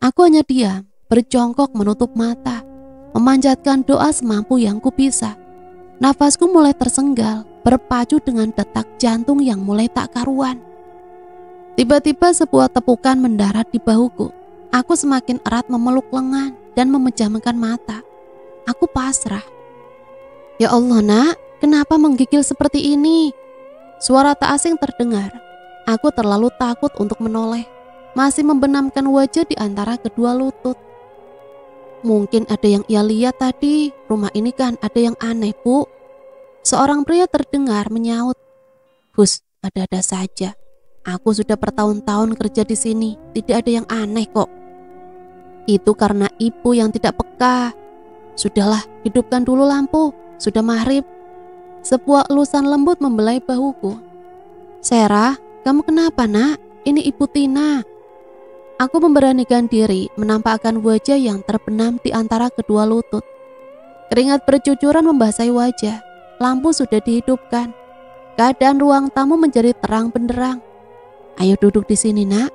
Aku hanya diam, berjongkok menutup mata, memanjatkan doa semampu yang ku bisa. Nafasku mulai tersenggal, berpacu dengan detak jantung yang mulai tak karuan. Tiba-tiba sebuah tepukan mendarat di bahuku. Aku semakin erat memeluk lengan dan memejamkan mata. Aku pasrah. Ya Allah nak, kenapa menggigil seperti ini? Suara tak asing terdengar. Aku terlalu takut untuk menoleh, masih membenamkan wajah di antara kedua lutut. Mungkin ada yang ia lihat tadi, rumah ini kan ada yang aneh bu. Seorang pria terdengar menyaut. Hus, ada-ada saja. Aku sudah bertahun-tahun kerja di sini, tidak ada yang aneh kok. Itu karena ibu yang tidak peka. Sudahlah, hidupkan dulu lampu, sudah maghrib. Sebuah elusan lembut membelai bahuku. Sarah, kamu kenapa nak? Ini ibu Tina. Aku memberanikan diri menampakkan wajah yang terbenam di antara kedua lutut. Keringat bercucuran membasahi wajah. Lampu sudah dihidupkan. Keadaan ruang tamu menjadi terang benderang. Ayo duduk di sini nak.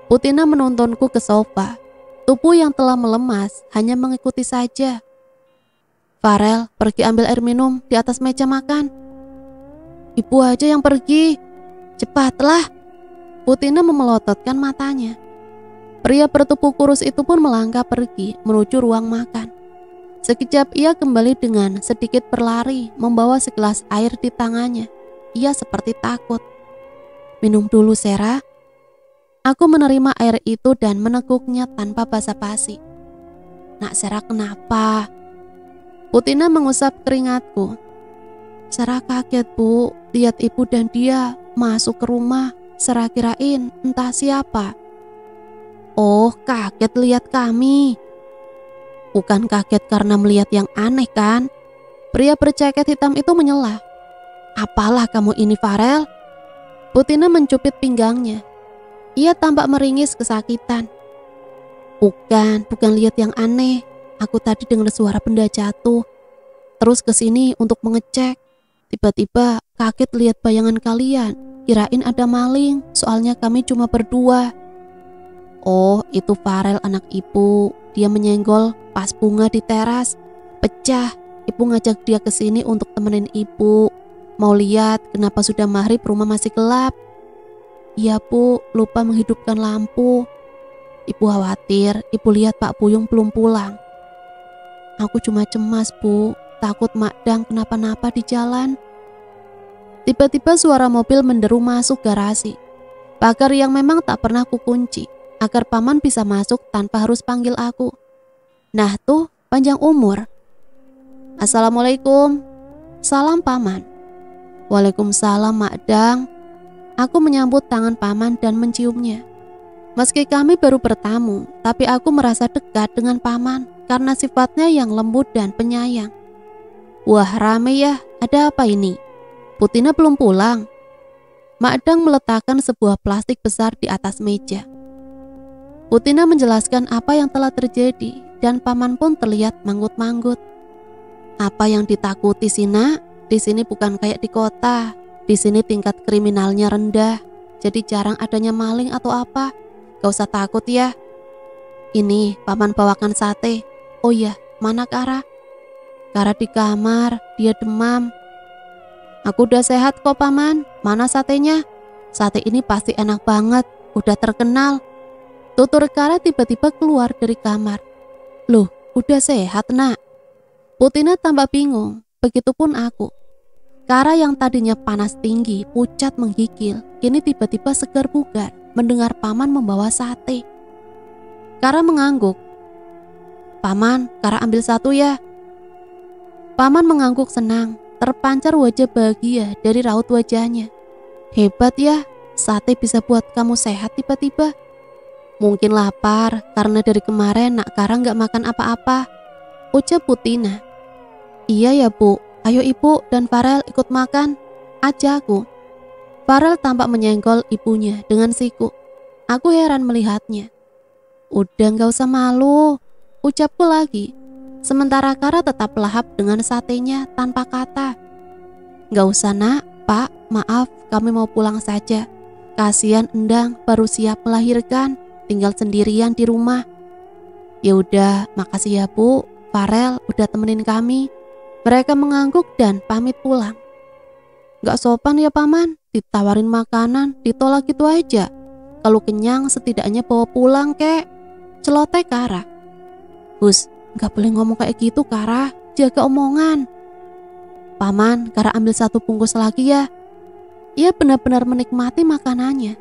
Bu Tina menuntunku ke sofa. Tubuh yang telah melemas hanya mengikuti saja. Farel, pergi ambil air minum di atas meja makan. Ibu aja yang pergi. Cepatlah. Bu Tina memelototkan matanya. Pria bertubuh kurus itu pun melangkah pergi menuju ruang makan. Sekejap ia kembali dengan sedikit berlari, membawa segelas air di tangannya. Ia seperti takut. Minum dulu, Sarah. Aku menerima air itu dan meneguknya tanpa basa-basi. Nak Sarah, kenapa? Bu Tina mengusap keringatku. Sarah kaget bu, lihat ibu dan dia masuk ke rumah. Sarah kirain entah siapa. Oh, kaget lihat kami. Bukan kaget karena melihat yang aneh kan? Pria berjaket hitam itu menyela. Apalah kamu ini Farel? Bu Tina mencubit pinggangnya. Ia tampak meringis kesakitan. Bukan lihat yang aneh. Aku tadi dengar suara benda jatuh. Terus kesini untuk mengecek. Tiba-tiba kaget lihat bayangan kalian. Kirain ada maling, soalnya kami cuma berdua. Oh, itu Farel anak ibu. Dia menyenggol pas bunga di teras. Pecah. Ibu ngajak dia ke sini untuk temenin ibu. Mau lihat kenapa sudah maghrib rumah masih gelap. Iya bu, lupa menghidupkan lampu. Ibu khawatir, ibu lihat Pak Buyung belum pulang. Aku cuma cemas bu, takut Mak Dang kenapa-napa di jalan. Tiba-tiba suara mobil menderu masuk garasi. Pagar yang memang tak pernah kukunci, agar paman bisa masuk tanpa harus panggil aku. Nah tuh, panjang umur. Assalamualaikum. Salam paman. Waalaikumsalam Mak Dang. Aku menyambut tangan paman dan menciumnya. Meski kami baru bertamu, tapi aku merasa dekat dengan paman karena sifatnya yang lembut dan penyayang. Wah, rame ya, ada apa ini? Putina belum pulang. Mak Dang meletakkan sebuah plastik besar di atas meja. Putina menjelaskan apa yang telah terjadi dan paman pun terlihat manggut-manggut. Apa yang ditakuti sih, Nak? Di sini bukan kayak di kota. Di sini tingkat kriminalnya rendah, jadi jarang adanya maling atau apa. Gak usah takut ya. Ini paman bawakan sate. Oh iya, mana Kara? Kara di kamar, dia demam. Aku udah sehat kok paman. Mana satenya? Sate ini pasti enak banget, udah terkenal. Tutur Kara tiba-tiba keluar dari kamar. Loh, udah sehat nak? Putina tambah bingung, begitupun aku. Kara yang tadinya panas tinggi, pucat menggigil, kini tiba-tiba segar bugar mendengar paman membawa sate. Kara mengangguk. Paman, Kara ambil satu ya. Paman mengangguk senang, terpancar wajah bahagia dari raut wajahnya. Hebat ya, sate bisa buat kamu sehat tiba-tiba. Mungkin lapar karena dari kemarin nak Kara gak makan apa-apa, ucap Putina. Iya ya bu, ayo ibu dan Farel ikut makan, ajakku. Farel tampak menyenggol ibunya dengan siku. Aku heran melihatnya. Udah gak usah malu, ucapku lagi. Sementara Kara tetap lahap dengan satenya tanpa kata. Gak usah nak, pak, maaf kami mau pulang saja. Kasihan Endang baru siap melahirkan, tinggal sendirian di rumah. Ya udah, makasih ya bu, Farel udah temenin kami. Mereka mengangguk dan pamit pulang. Gak sopan ya paman, ditawarin makanan, ditolak gitu aja. Kalau kenyang setidaknya bawa pulang kek, celoteh Kara. Hus, gak boleh ngomong kayak gitu Kara, jaga omongan. Paman, Kara ambil satu bungkus lagi ya. Ia benar-benar menikmati makanannya.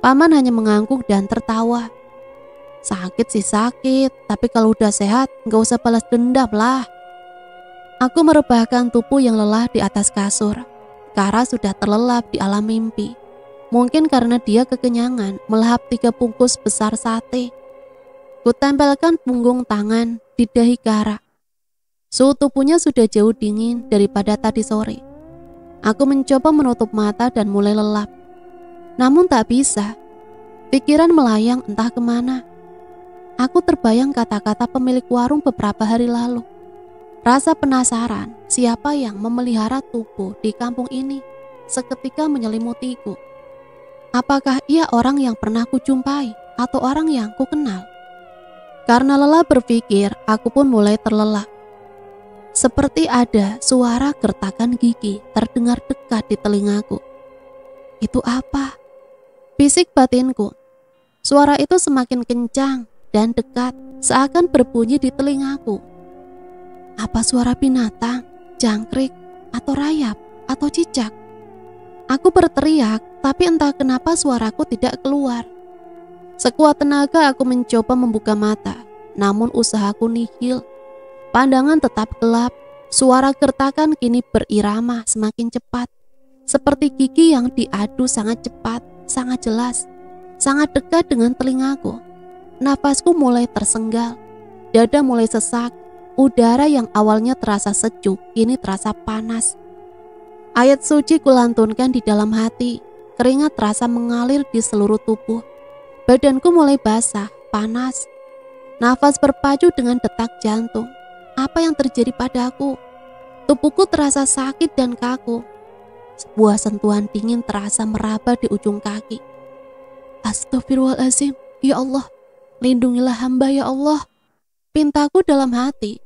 Paman hanya mengangguk dan tertawa. Sakit sih sakit, tapi kalau udah sehat gak usah balas dendam lah. Aku merebahkan tubuh yang lelah di atas kasur. Kara sudah terlelap di alam mimpi. Mungkin karena dia kekenyangan melahap 3 bungkus besar sate. Kutempelkan punggung tangan di dahi Kara. Suhu tubuhnya sudah jauh dingin daripada tadi sore. Aku mencoba menutup mata dan mulai lelap. Namun tak bisa. Pikiran melayang entah kemana. Aku terbayang kata-kata pemilik warung beberapa hari lalu. Rasa penasaran siapa yang memelihara tubuh di kampung ini seketika menyelimutiku. Apakah ia orang yang pernah kujumpai atau orang yang kukenal? Karena lelah berpikir, aku pun mulai terlelap. Seperti ada suara gertakan gigi terdengar dekat di telingaku. Itu apa? Bisik batinku. Suara itu semakin kencang dan dekat, seakan berbunyi di telingaku. Apa suara binatang, jangkrik, atau rayap, atau cicak? Aku berteriak, tapi entah kenapa suaraku tidak keluar. Sekuat tenaga aku mencoba membuka mata, namun usahaku nihil. Pandangan tetap gelap, suara gertakan kini berirama semakin cepat. Seperti gigi yang diadu sangat cepat, sangat jelas, sangat dekat dengan telingaku. Nafasku mulai tersenggal, dada mulai sesak. Udara yang awalnya terasa sejuk, kini terasa panas. Ayat suci kulantunkan di dalam hati, keringat terasa mengalir di seluruh tubuh. Badanku mulai basah, panas. Nafas berpacu dengan detak jantung. Apa yang terjadi padaku? Tubuhku terasa sakit dan kaku. Sebuah sentuhan dingin terasa meraba di ujung kaki. Astagfirullahaladzim, ya Allah, lindungilah hamba ya Allah, pintaku dalam hati.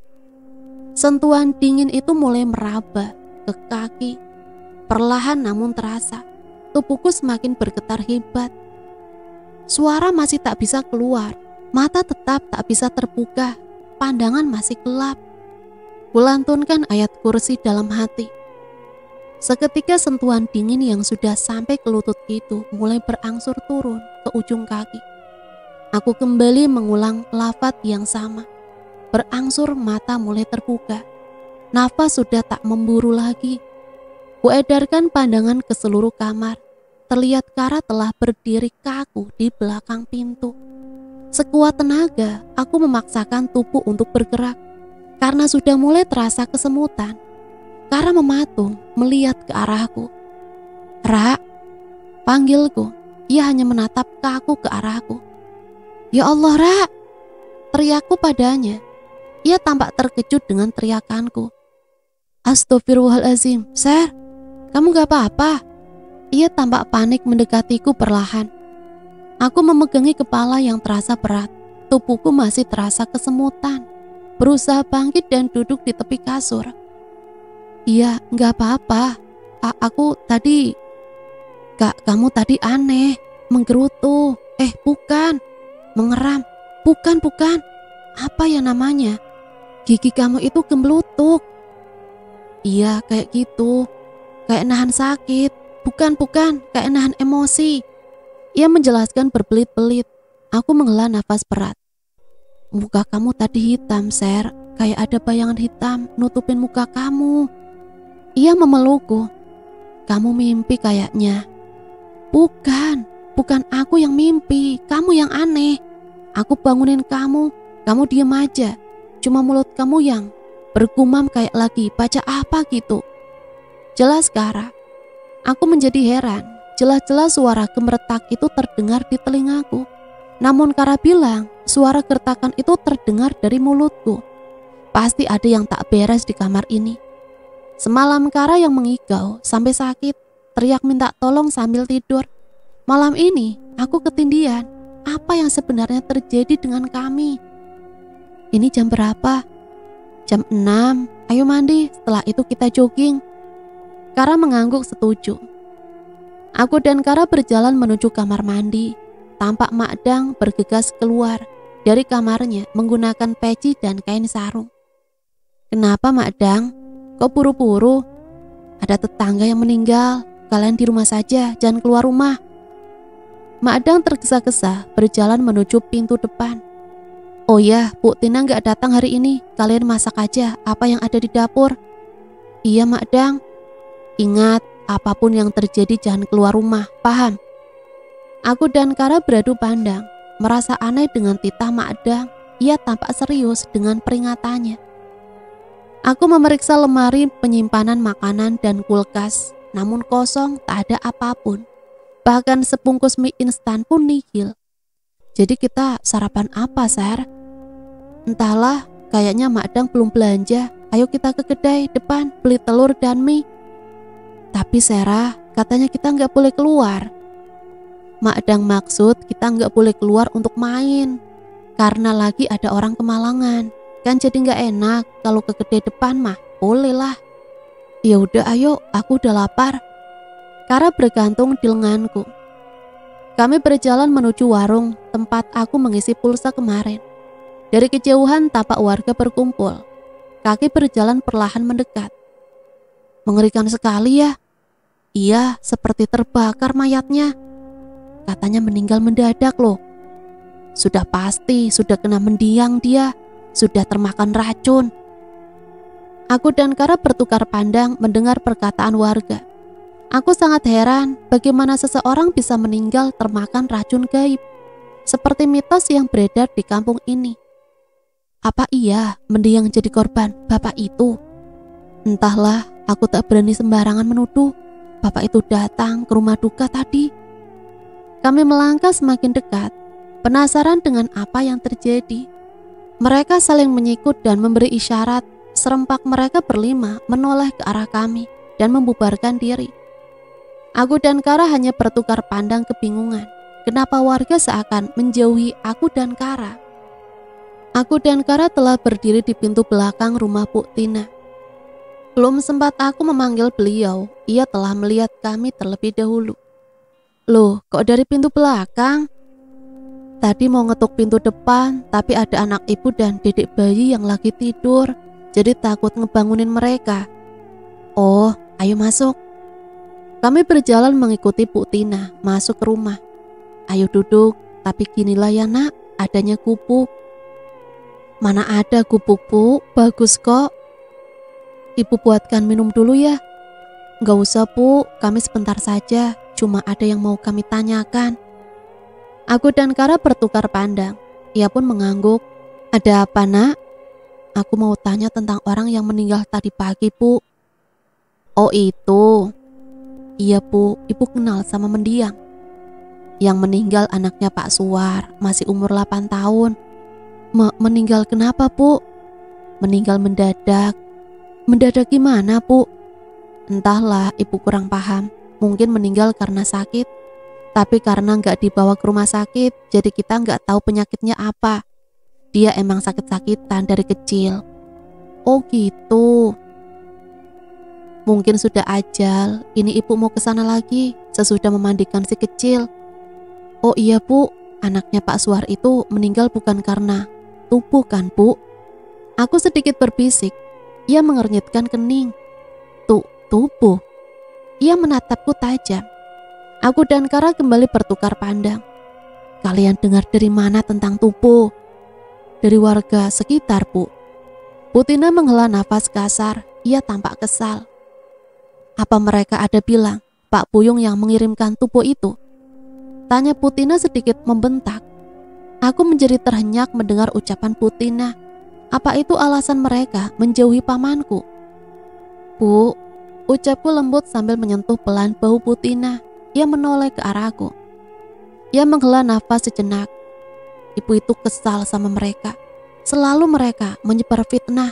Sentuhan dingin itu mulai meraba ke kaki. Perlahan namun terasa, tubuhku semakin bergetar hebat. Suara masih tak bisa keluar, mata tetap tak bisa terbuka, pandangan masih gelap. Kulantunkan ayat kursi dalam hati. Seketika sentuhan dingin yang sudah sampai ke lutut itu mulai berangsur turun ke ujung kaki. Aku kembali mengulang lafaz yang sama. Berangsur mata mulai terbuka. Nafas sudah tak memburu lagi. Kuedarkan pandangan ke seluruh kamar. terlihat Kara telah berdiri kaku di belakang pintu. Sekuat tenaga, aku memaksakan tubuh untuk bergerak. Karena sudah mulai terasa kesemutan, Kara mematung melihat ke arahku. "Ra," panggilku. Ia hanya menatap kaku ke arahku. "Ya Allah, Ra!" teriakku padanya. Ia tampak terkejut dengan teriakanku. "Astagfirullahalazim, Ser, kamu gak apa-apa?" Ia tampak panik mendekatiku perlahan. Aku memegangi kepala yang terasa berat. Tubuhku masih terasa kesemutan. Berusaha bangkit dan duduk di tepi kasur. "Iya, gak apa-apa. Aku tadi..." "Kak, kamu tadi aneh, menggerutu. Bukan, mengeram. Bukan. Apa ya namanya? Gigi kamu itu gemblutuk." "Iya, kayak gitu. Kayak nahan sakit. Bukan, kayak nahan emosi." Ia menjelaskan berbelit-belit. Aku menghela nafas berat. "Muka kamu tadi hitam, Ser. Kayak ada bayangan hitam nutupin muka kamu." Ia memelukku. "Kamu mimpi kayaknya." Bukan aku yang mimpi. Kamu yang aneh. Aku bangunin kamu diem aja. Cuma mulut kamu yang bergumam kayak lagi baca apa gitu. Jelas Kara. Aku menjadi heran. Jelas-jelas suara gemeretak itu terdengar di telingaku. Namun Kara bilang suara gertakan itu terdengar dari mulutku. Pasti ada yang tak beres di kamar ini. Semalam Kara yang mengigau sampai sakit, teriak minta tolong sambil tidur. Malam ini aku ketindihan. Apa yang sebenarnya terjadi dengan kami? "Ini jam berapa?" "Jam 6. Ayo mandi, setelah itu kita jogging." Kara mengangguk setuju. Aku dan Kara berjalan menuju kamar mandi. Tampak Mak Dang bergegas keluar dari kamarnya menggunakan peci dan kain sarung. "Kenapa Mak Dang? Kok buru-buru? Ada tetangga yang meninggal. Kalian di rumah saja, jangan keluar rumah." Mak Dang tergesa-gesa berjalan menuju pintu depan. "Oh ya, Bu Tina gak datang hari ini. Kalian masak aja apa yang ada di dapur." "Iya Mak Dang." "Ingat, apapun yang terjadi jangan keluar rumah, paham?" Aku dan Kara beradu pandang, merasa aneh dengan titah Mak Dang. Ia tampak serius dengan peringatannya. Aku memeriksa lemari penyimpanan makanan dan kulkas, namun kosong, tak ada apapun. Bahkan sebungkus mie instan pun nihil. Jadi kita sarapan apa, Ser? "Entahlah, kayaknya Mak Dang belum belanja. Ayo kita ke kedai depan beli telur dan mie." "Tapi Serah, katanya kita nggak boleh keluar." Mak Dang maksud kita nggak boleh keluar untuk main. Karena lagi ada orang kemalangan. Kan jadi nggak enak kalau ke kedai depan mah. Boleh lah. "Ya udah ayo, aku udah lapar." Kara bergantung di lenganku. Kami berjalan menuju warung tempat aku mengisi pulsa kemarin. Dari kejauhan tampak warga berkumpul. Kaki berjalan perlahan mendekat. "Mengerikan sekali ya." "Iya, seperti terbakar mayatnya. Katanya meninggal mendadak loh." "Sudah pasti, sudah kena mendiang dia. Sudah termakan racun." Aku dan Kara bertukar pandang mendengar perkataan warga. Aku sangat heran bagaimana seseorang bisa meninggal termakan racun gaib, seperti mitos yang beredar di kampung ini. Apa iya mendiang jadi korban bapak itu? Entahlah, aku tak berani sembarangan menuduh. Bapak itu datang ke rumah duka tadi. Kami melangkah semakin dekat, penasaran dengan apa yang terjadi. Mereka saling menyikut dan memberi isyarat. Serempak mereka berlima menoleh ke arah kami dan membubarkan diri. Aku dan Kara hanya bertukar pandang kebingungan. Kenapa warga seakan menjauhi aku dan Kara? Aku dan Kara telah berdiri di pintu belakang rumah Bu Tina. Belum sempat aku memanggil beliau, ia telah melihat kami terlebih dahulu. "Loh, kok dari pintu belakang?" "Tadi mau ngetuk pintu depan, tapi ada anak ibu dan dedek bayi yang lagi tidur, jadi takut ngebangunin mereka." "Oh, ayo masuk." Kami berjalan mengikuti Bu Tina masuk ke rumah. "Ayo duduk, tapi ginilah ya nak, adanya gubuk." "Mana ada gubuk Bu, bagus kok." "Ibu buatkan minum dulu ya." "Nggak usah Bu, kami sebentar saja, cuma ada yang mau kami tanyakan. Aku dan Kara bertukar pandang. Ia pun mengangguk. Ada apa, Nak? Aku mau tanya tentang orang yang meninggal tadi pagi, Bu. Oh itu. Iya, Bu, Ibu kenal sama mendiang. Yang meninggal anaknya Pak Suwar, masih umur 8 tahun. Meninggal kenapa, Bu? Meninggal mendadak. Mendadak gimana, Bu? Entahlah, Ibu kurang paham. Mungkin meninggal karena sakit. Tapi karena nggak dibawa ke rumah sakit, jadi kita nggak tahu penyakitnya apa. Dia emang sakit-sakitan dari kecil. Oh gitu. Mungkin sudah ajal. Ini Ibu mau ke sana lagi sesudah memandikan si kecil. Oh iya, Bu, anaknya Pak Suwar itu meninggal bukan karena tubuh kan, Bu? Aku sedikit berbisik. Ia mengernyitkan kening. Tubuh. Ia menatapku tajam. Aku dan Kara kembali bertukar pandang. Kalian dengar dari mana tentang tubuh? Dari warga sekitar, Bu. Putina menghela nafas kasar. Ia tampak kesal. Apa mereka ada bilang Pak Buyung yang mengirimkan tubuh itu? Tanya Putina sedikit membentak. Aku menjadi terhenyak mendengar ucapan Putina. Apa itu alasan mereka menjauhi pamanku? Bu, ucapku lembut sambil menyentuh pelan bahu Putina. Ia menoleh ke arahku. Ia menghela nafas sejenak. Ibu itu kesal sama mereka. Selalu mereka menyebar fitnah.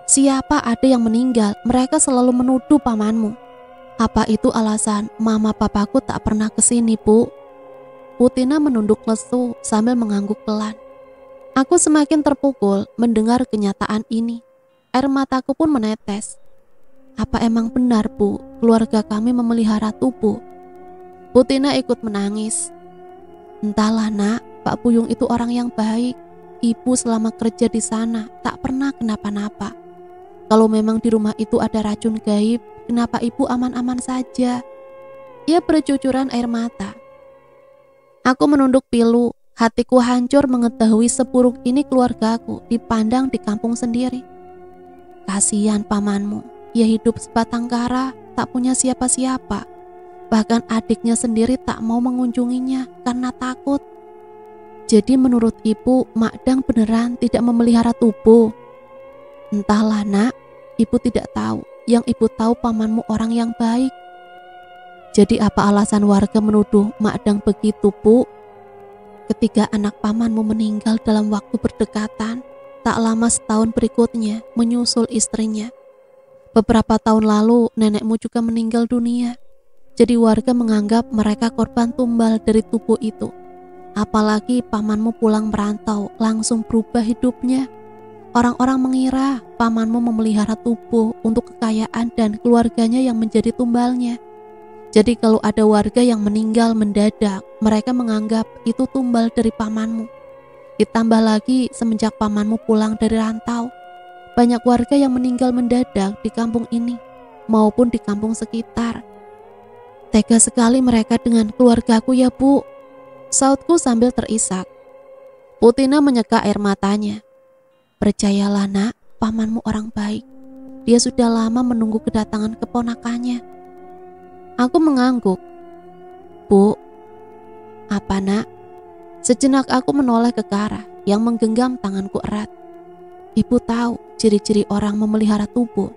Siapa ada yang meninggal, mereka selalu menuduh pamanmu. Apa itu alasan mama papaku tak pernah kesini, Bu? Putina menunduk lesu sambil mengangguk pelan. Aku semakin terpukul mendengar kenyataan ini. Air mataku pun menetes. Apa emang benar, Bu, keluarga kami memelihara tubuh? Putina ikut menangis. Entahlah, Nak, Pak Buyung itu orang yang baik. Ibu selama kerja di sana tak pernah kenapa-napa. Kalau memang di rumah itu ada racun gaib, kenapa Ibu aman-aman saja? Ia bercucuran air mata. Aku menunduk pilu. Hatiku hancur mengetahui seburuk ini keluargaku dipandang di kampung sendiri. Kasihan pamanmu, ia hidup sebatang kara, tak punya siapa-siapa. Bahkan adiknya sendiri tak mau mengunjunginya karena takut. Jadi menurut Ibu, Mak Dang beneran tidak memelihara tubuh? Entahlah, Nak, Ibu tidak tahu. Yang Ibu tahu pamanmu orang yang baik. Jadi apa alasan warga menuduh Mak Dang begitu, Bu? Ketika anak pamanmu meninggal dalam waktu berdekatan, tak lama setahun berikutnya menyusul istrinya. Beberapa tahun lalu nenekmu juga meninggal dunia. Jadi warga menganggap mereka korban tumbal dari tubuh itu. Apalagi pamanmu pulang merantau langsung berubah hidupnya. Orang-orang mengira pamanmu memelihara tubuh untuk kekayaan dan keluarganya yang menjadi tumbalnya. Jadi kalau ada warga yang meninggal mendadak, mereka menganggap itu tumbal dari pamanmu. Ditambah lagi semenjak pamanmu pulang dari rantau, banyak warga yang meninggal mendadak di kampung ini maupun di kampung sekitar. Tega sekali mereka dengan keluargaku ya, Bu, sautku sambil terisak. Putina menyeka air matanya. Percayalah, Nak, pamanmu orang baik. Dia sudah lama menunggu kedatangan keponakannya. Aku mengangguk. Bu, apa, Nak? Sejenak aku menoleh ke Kara yang menggenggam tanganku erat. Ibu tahu ciri-ciri orang memelihara tubuh.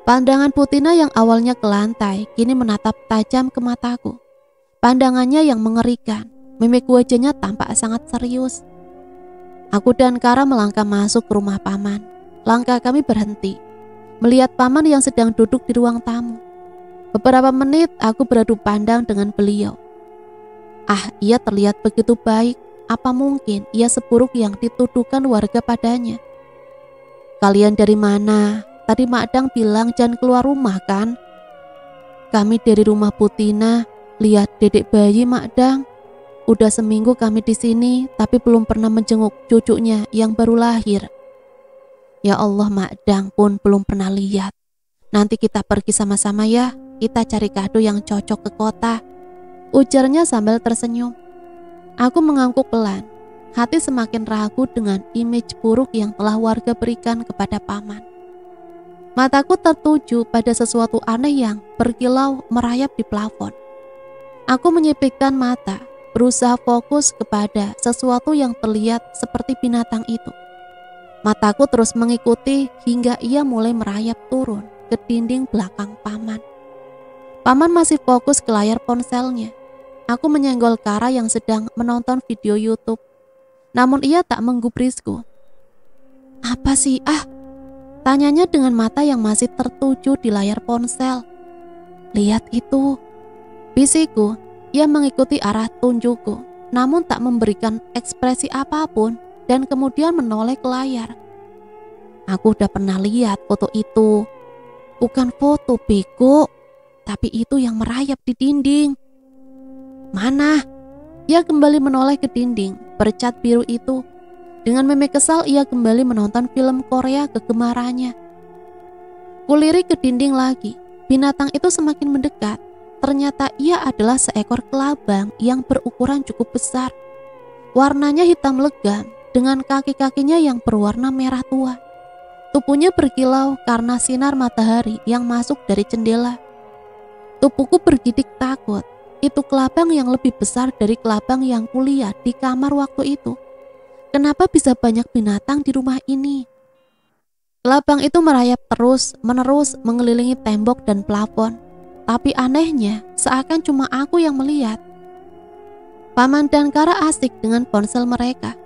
Pandangan Putina yang awalnya ke lantai kini menatap tajam ke mataku. Pandangannya yang mengerikan, mimik wajahnya tampak sangat serius. Aku dan Kara melangkah masuk ke rumah paman. Langkah kami berhenti, melihat paman yang sedang duduk di ruang tamu. Beberapa menit aku beradu pandang dengan beliau. Ia terlihat begitu baik. Apa mungkin ia seburuk yang dituduhkan warga padanya? Kalian dari mana? Tadi Mak Dang bilang jangan keluar rumah kan? Kami dari rumah Putina. Lihat dedek bayi Mak Dang. Udah seminggu kami di sini, tapi belum pernah menjenguk cucunya yang baru lahir. Ya Allah, Mak Dang pun belum pernah lihat. Nanti kita pergi sama-sama ya. Kita cari kado yang cocok ke kota. Ujarnya sambil tersenyum. Aku mengangguk pelan. Hati semakin ragu dengan image buruk yang telah warga berikan kepada paman. Mataku tertuju pada sesuatu aneh yang berkilau merayap di plafon. Aku menyipitkan mata, berusaha fokus kepada sesuatu yang terlihat seperti binatang itu. Mataku terus mengikuti hingga ia mulai merayap turun ke dinding belakang Paman. Paman masih fokus ke layar ponselnya. Aku menyenggol Kara yang sedang menonton video YouTube. Namun ia tak menggubrisku. "Apa sih, tanyanya dengan mata yang masih tertuju di layar ponsel. "Lihat itu," bisiku. Ia mengikuti arah tunjukku, namun tak memberikan ekspresi apapun dan kemudian menoleh ke layar. "Aku udah pernah lihat foto itu." "Bukan foto, bego, tapi itu yang merayap di dinding." "Mana?" Ia kembali menoleh ke dinding bercat biru itu. Dengan mimik kesal ia kembali menonton film Korea kegemarannya. Kulirik ke dinding lagi. Binatang itu semakin mendekat. Ternyata ia adalah seekor kelabang yang berukuran cukup besar. Warnanya hitam legam dengan kaki-kakinya yang berwarna merah tua. Tubuhnya berkilau karena sinar matahari yang masuk dari jendela. Tubuhku bergidik takut. Itu kelabang yang lebih besar dari kelabang yang kulihat di kamar waktu itu. Kenapa bisa banyak binatang di rumah ini? Kelabang itu merayap terus-menerus mengelilingi tembok dan plafon. Tapi anehnya, seakan cuma aku yang melihat. Paman dan Kara asik dengan ponsel mereka.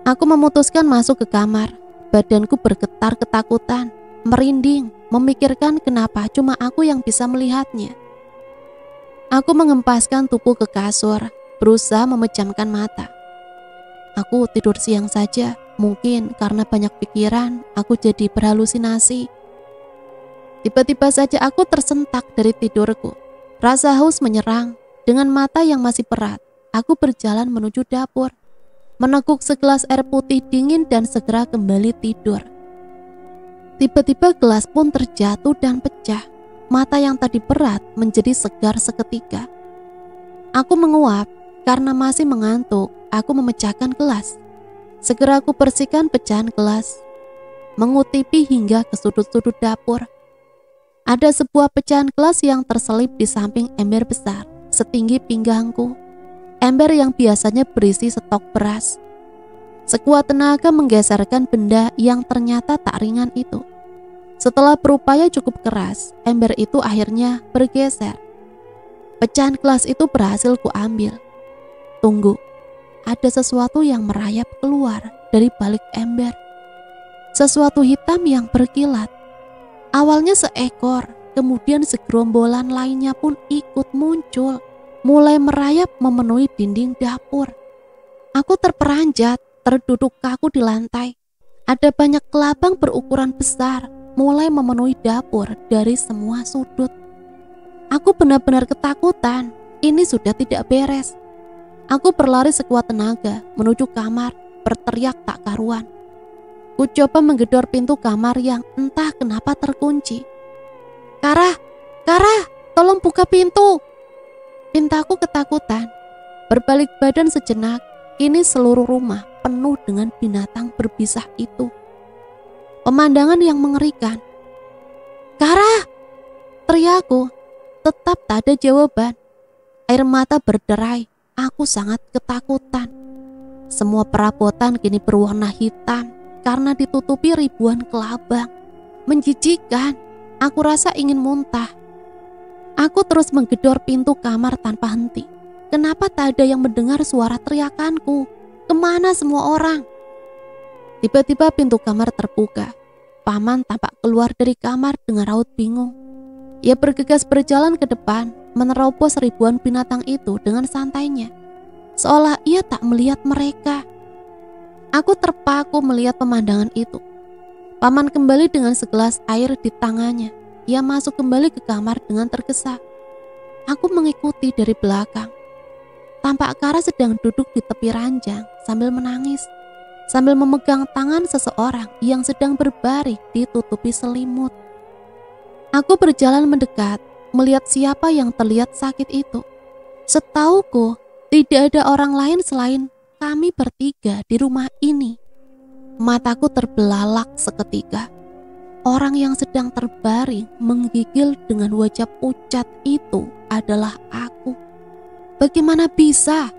Aku memutuskan masuk ke kamar. Badanku bergetar ketakutan, merinding, memikirkan kenapa cuma aku yang bisa melihatnya. Aku mengempaskan tubuh ke kasur, berusaha memejamkan mata. Aku tidur siang saja, mungkin karena banyak pikiran, aku jadi berhalusinasi. Tiba-tiba saja aku tersentak dari tidurku. Rasa haus menyerang. Dengan mata yang masih perat, aku berjalan menuju dapur, meneguk segelas air putih dingin dan segera kembali tidur. Tiba-tiba gelas pun terjatuh dan pecah. Mata yang tadi berat menjadi segar seketika. Aku menguap karena masih mengantuk. Aku memecahkan gelas. Segera aku bersihkan pecahan gelas, mengutipi hingga ke sudut-sudut dapur. Ada sebuah pecahan gelas yang terselip di samping ember besar, setinggi pinggangku. Ember yang biasanya berisi stok beras. Sekuat tenaga menggeserkan benda yang ternyata tak ringan itu. Setelah berupaya cukup keras, ember itu akhirnya bergeser. Pecahan gelas itu berhasil kuambil. Tunggu, ada sesuatu yang merayap keluar dari balik ember. Sesuatu hitam yang berkilat. Awalnya seekor, kemudian segerombolan lainnya pun ikut muncul, mulai merayap memenuhi dinding dapur. Aku terperanjat, terduduk kaku di lantai. Ada banyak kelabang berukuran besar, mulai memenuhi dapur dari semua sudut. Aku benar-benar ketakutan, ini sudah tidak beres. Aku berlari sekuat tenaga menuju kamar, berteriak tak karuan. Ku coba menggedor pintu kamar yang entah kenapa terkunci. Kara, tolong buka pintu!" Pintaku ketakutan. Berbalik badan sejenak, kini seluruh rumah penuh dengan binatang berbisa itu. Pemandangan yang mengerikan. "Kara!" teriakku. Tetap tak ada jawaban. Air mata berderai. Aku sangat ketakutan. Semua perabotan kini berwarna hitam karena ditutupi ribuan kelabang. Menjijikkan. Aku rasa ingin muntah. Aku terus menggedor pintu kamar tanpa henti. Kenapa tak ada yang mendengar suara teriakanku? Kemana semua orang? Tiba-tiba pintu kamar terbuka. Paman tampak keluar dari kamar dengan raut bingung. Ia bergegas berjalan ke depan, menerobos ribuan binatang itu dengan santainya, seolah ia tak melihat mereka. Aku terpaku melihat pemandangan itu. Paman kembali dengan segelas air di tangannya. Ia masuk kembali ke kamar dengan tergesa. Aku mengikuti dari belakang. Tampak Kara sedang duduk di tepi ranjang sambil menangis, sambil memegang tangan seseorang yang sedang berbaring ditutupi selimut. Aku berjalan mendekat, melihat siapa yang terlihat sakit itu. Setauku, tidak ada orang lain selain kami bertiga di rumah ini. Mataku terbelalak seketika. Orang yang sedang terbaring menggigil dengan wajah pucat itu adalah aku. Bagaimana bisa?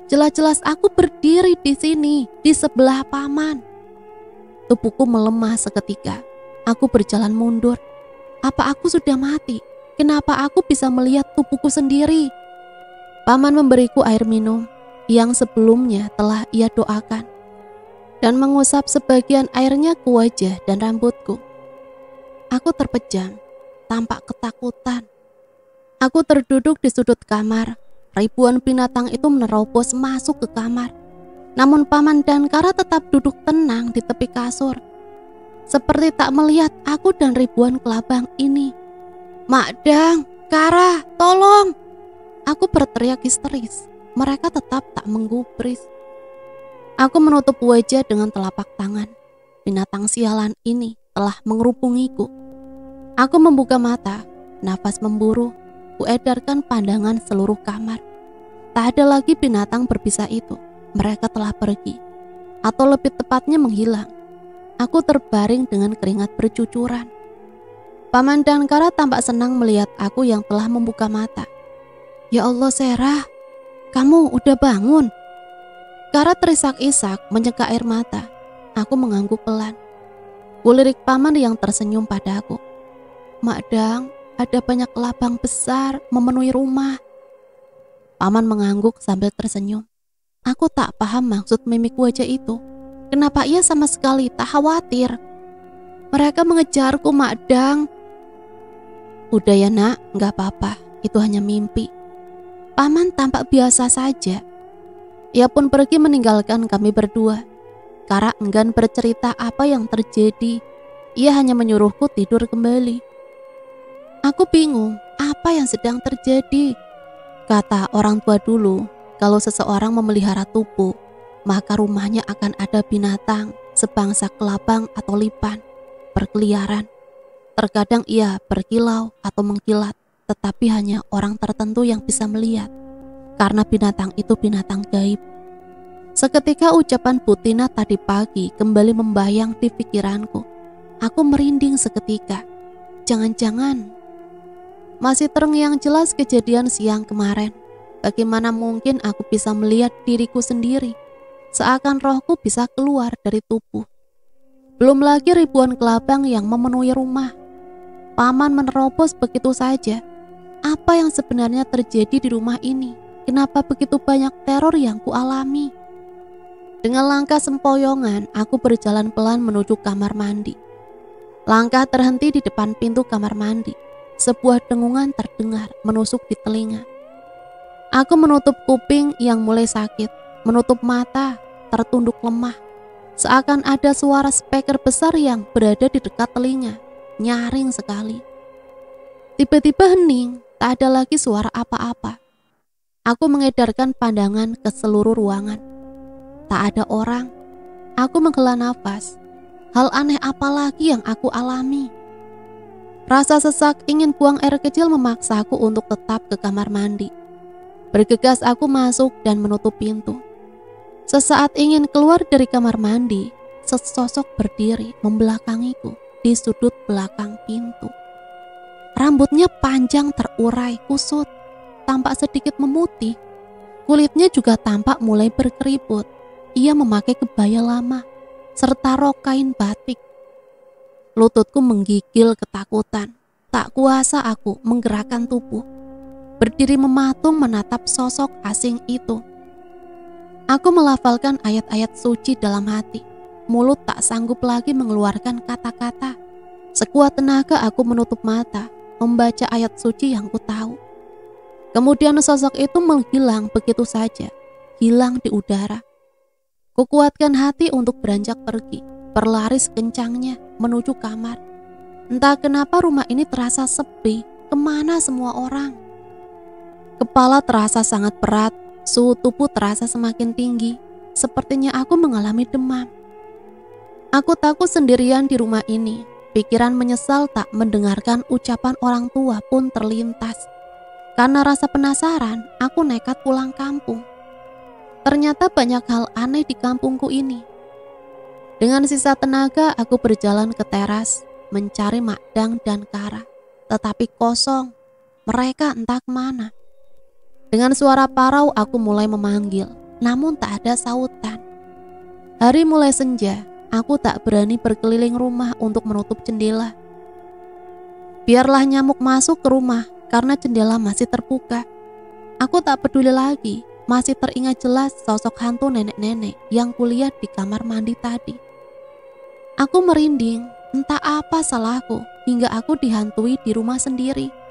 Jelas-jelas aku berdiri di sini, di sebelah paman. Tubuhku melemah seketika. Aku berjalan mundur. Apa aku sudah mati? Kenapa aku bisa melihat tubuhku sendiri? Paman memberiku air minum yang sebelumnya telah ia doakan dan mengusap sebagian airnya ke wajah dan rambutku. Aku terpejam, tampak ketakutan. Aku terduduk di sudut kamar. Ribuan binatang itu menerobos masuk ke kamar. Namun Paman dan Kara tetap duduk tenang di tepi kasur, seperti tak melihat aku dan ribuan kelabang ini. "Mak Dang, Kara, tolong!" Aku berteriak histeris. Mereka tetap tak menggubris. Aku menutup wajah dengan telapak tangan. Binatang sialan ini telah mengerubungiku. Aku membuka mata, nafas memburu. Kuedarkan pandangan seluruh kamar. Tak ada lagi binatang berbisa itu. Mereka telah pergi, atau lebih tepatnya menghilang. Aku terbaring dengan keringat bercucuran. Paman dan Kara tampak senang melihat aku yang telah membuka mata. "Ya Allah, Serah, kamu udah bangun?" Kara terisak-isak menyeka air mata. Aku mengangguk pelan. Kulirik Paman yang tersenyum padaku. "Mak Dang, ada banyak kelabang besar memenuhi rumah." Paman mengangguk sambil tersenyum. Aku tak paham maksud mimik wajah itu. Kenapa ia sama sekali tak khawatir? "Mereka mengejarku, Mak Dang." "Udah ya nak, gak apa-apa, itu hanya mimpi." Paman tampak biasa saja. Ia pun pergi meninggalkan kami berdua. Kara enggan bercerita apa yang terjadi. Ia hanya menyuruhku tidur kembali. Aku bingung apa yang sedang terjadi. Kata orang tua dulu, kalau seseorang memelihara tupu, maka rumahnya akan ada binatang sebangsa kelabang atau lipan berkeliaran. Terkadang ia berkilau atau mengkilat, tetapi hanya orang tertentu yang bisa melihat, karena binatang itu binatang gaib. Seketika ucapan Butina tadi pagi kembali membayang di pikiranku. Aku merinding seketika. Jangan-jangan masih terngiang jelas kejadian siang kemarin. Bagaimana mungkin aku bisa melihat diriku sendiri, seakan rohku bisa keluar dari tubuh. Belum lagi ribuan kelabang yang memenuhi rumah. Paman menerobos begitu saja. Apa yang sebenarnya terjadi di rumah ini? Kenapa begitu banyak teror yang kualami? Dengan langkah sempoyongan, aku berjalan pelan menuju kamar mandi. Langkah terhenti di depan pintu kamar mandi. Sebuah dengungan terdengar menusuk di telinga. Aku menutup kuping yang mulai sakit, menutup mata, tertunduk lemah. Seakan ada suara speaker besar yang berada di dekat telinga, nyaring sekali. Tiba-tiba hening, tak ada lagi suara apa-apa. Aku mengedarkan pandangan ke seluruh ruangan. Tak ada orang. Aku menghela nafas. Hal aneh apa lagi yang aku alami? Rasa sesak ingin buang air kecil memaksaku untuk tetap ke kamar mandi. Bergegas aku masuk dan menutup pintu. Sesaat ingin keluar dari kamar mandi, sesosok berdiri membelakangiku di sudut belakang pintu. Rambutnya panjang terurai kusut, tampak sedikit memutih. Kulitnya juga tampak mulai berkeriput. Ia memakai kebaya lama serta rok kain batik. Lututku menggigil ketakutan. Tak kuasa aku menggerakkan tubuh. Berdiri mematung menatap sosok asing itu. Aku melafalkan ayat-ayat suci dalam hati. Mulut tak sanggup lagi mengeluarkan kata-kata. Sekuat tenaga aku menutup mata, membaca ayat suci yang ku tahu. Kemudian sosok itu menghilang begitu saja, hilang di udara. Kukuatkan hati untuk beranjak pergi, berlari sekencangnya menuju kamar. Entah kenapa rumah ini terasa sepi, kemana semua orang? Kepala terasa sangat berat, suhu tubuh terasa semakin tinggi, sepertinya aku mengalami demam. Aku takut sendirian di rumah ini, pikiran menyesal tak mendengarkan ucapan orang tua pun terlintas. Karena rasa penasaran, aku nekat pulang kampung. Ternyata banyak hal aneh di kampungku ini. Dengan sisa tenaga, aku berjalan ke teras, mencari Mak Dang dan Kara. Tetapi kosong, mereka entah kemana. Dengan suara parau aku mulai memanggil, namun tak ada sautan. Hari mulai senja, aku tak berani berkeliling rumah untuk menutup jendela. Biarlah nyamuk masuk ke rumah karena jendela masih terbuka. Aku tak peduli lagi, masih teringat jelas sosok hantu nenek-nenek yang kulihat di kamar mandi tadi. Aku merinding, entah apa salahku hingga aku dihantui di rumah sendiri.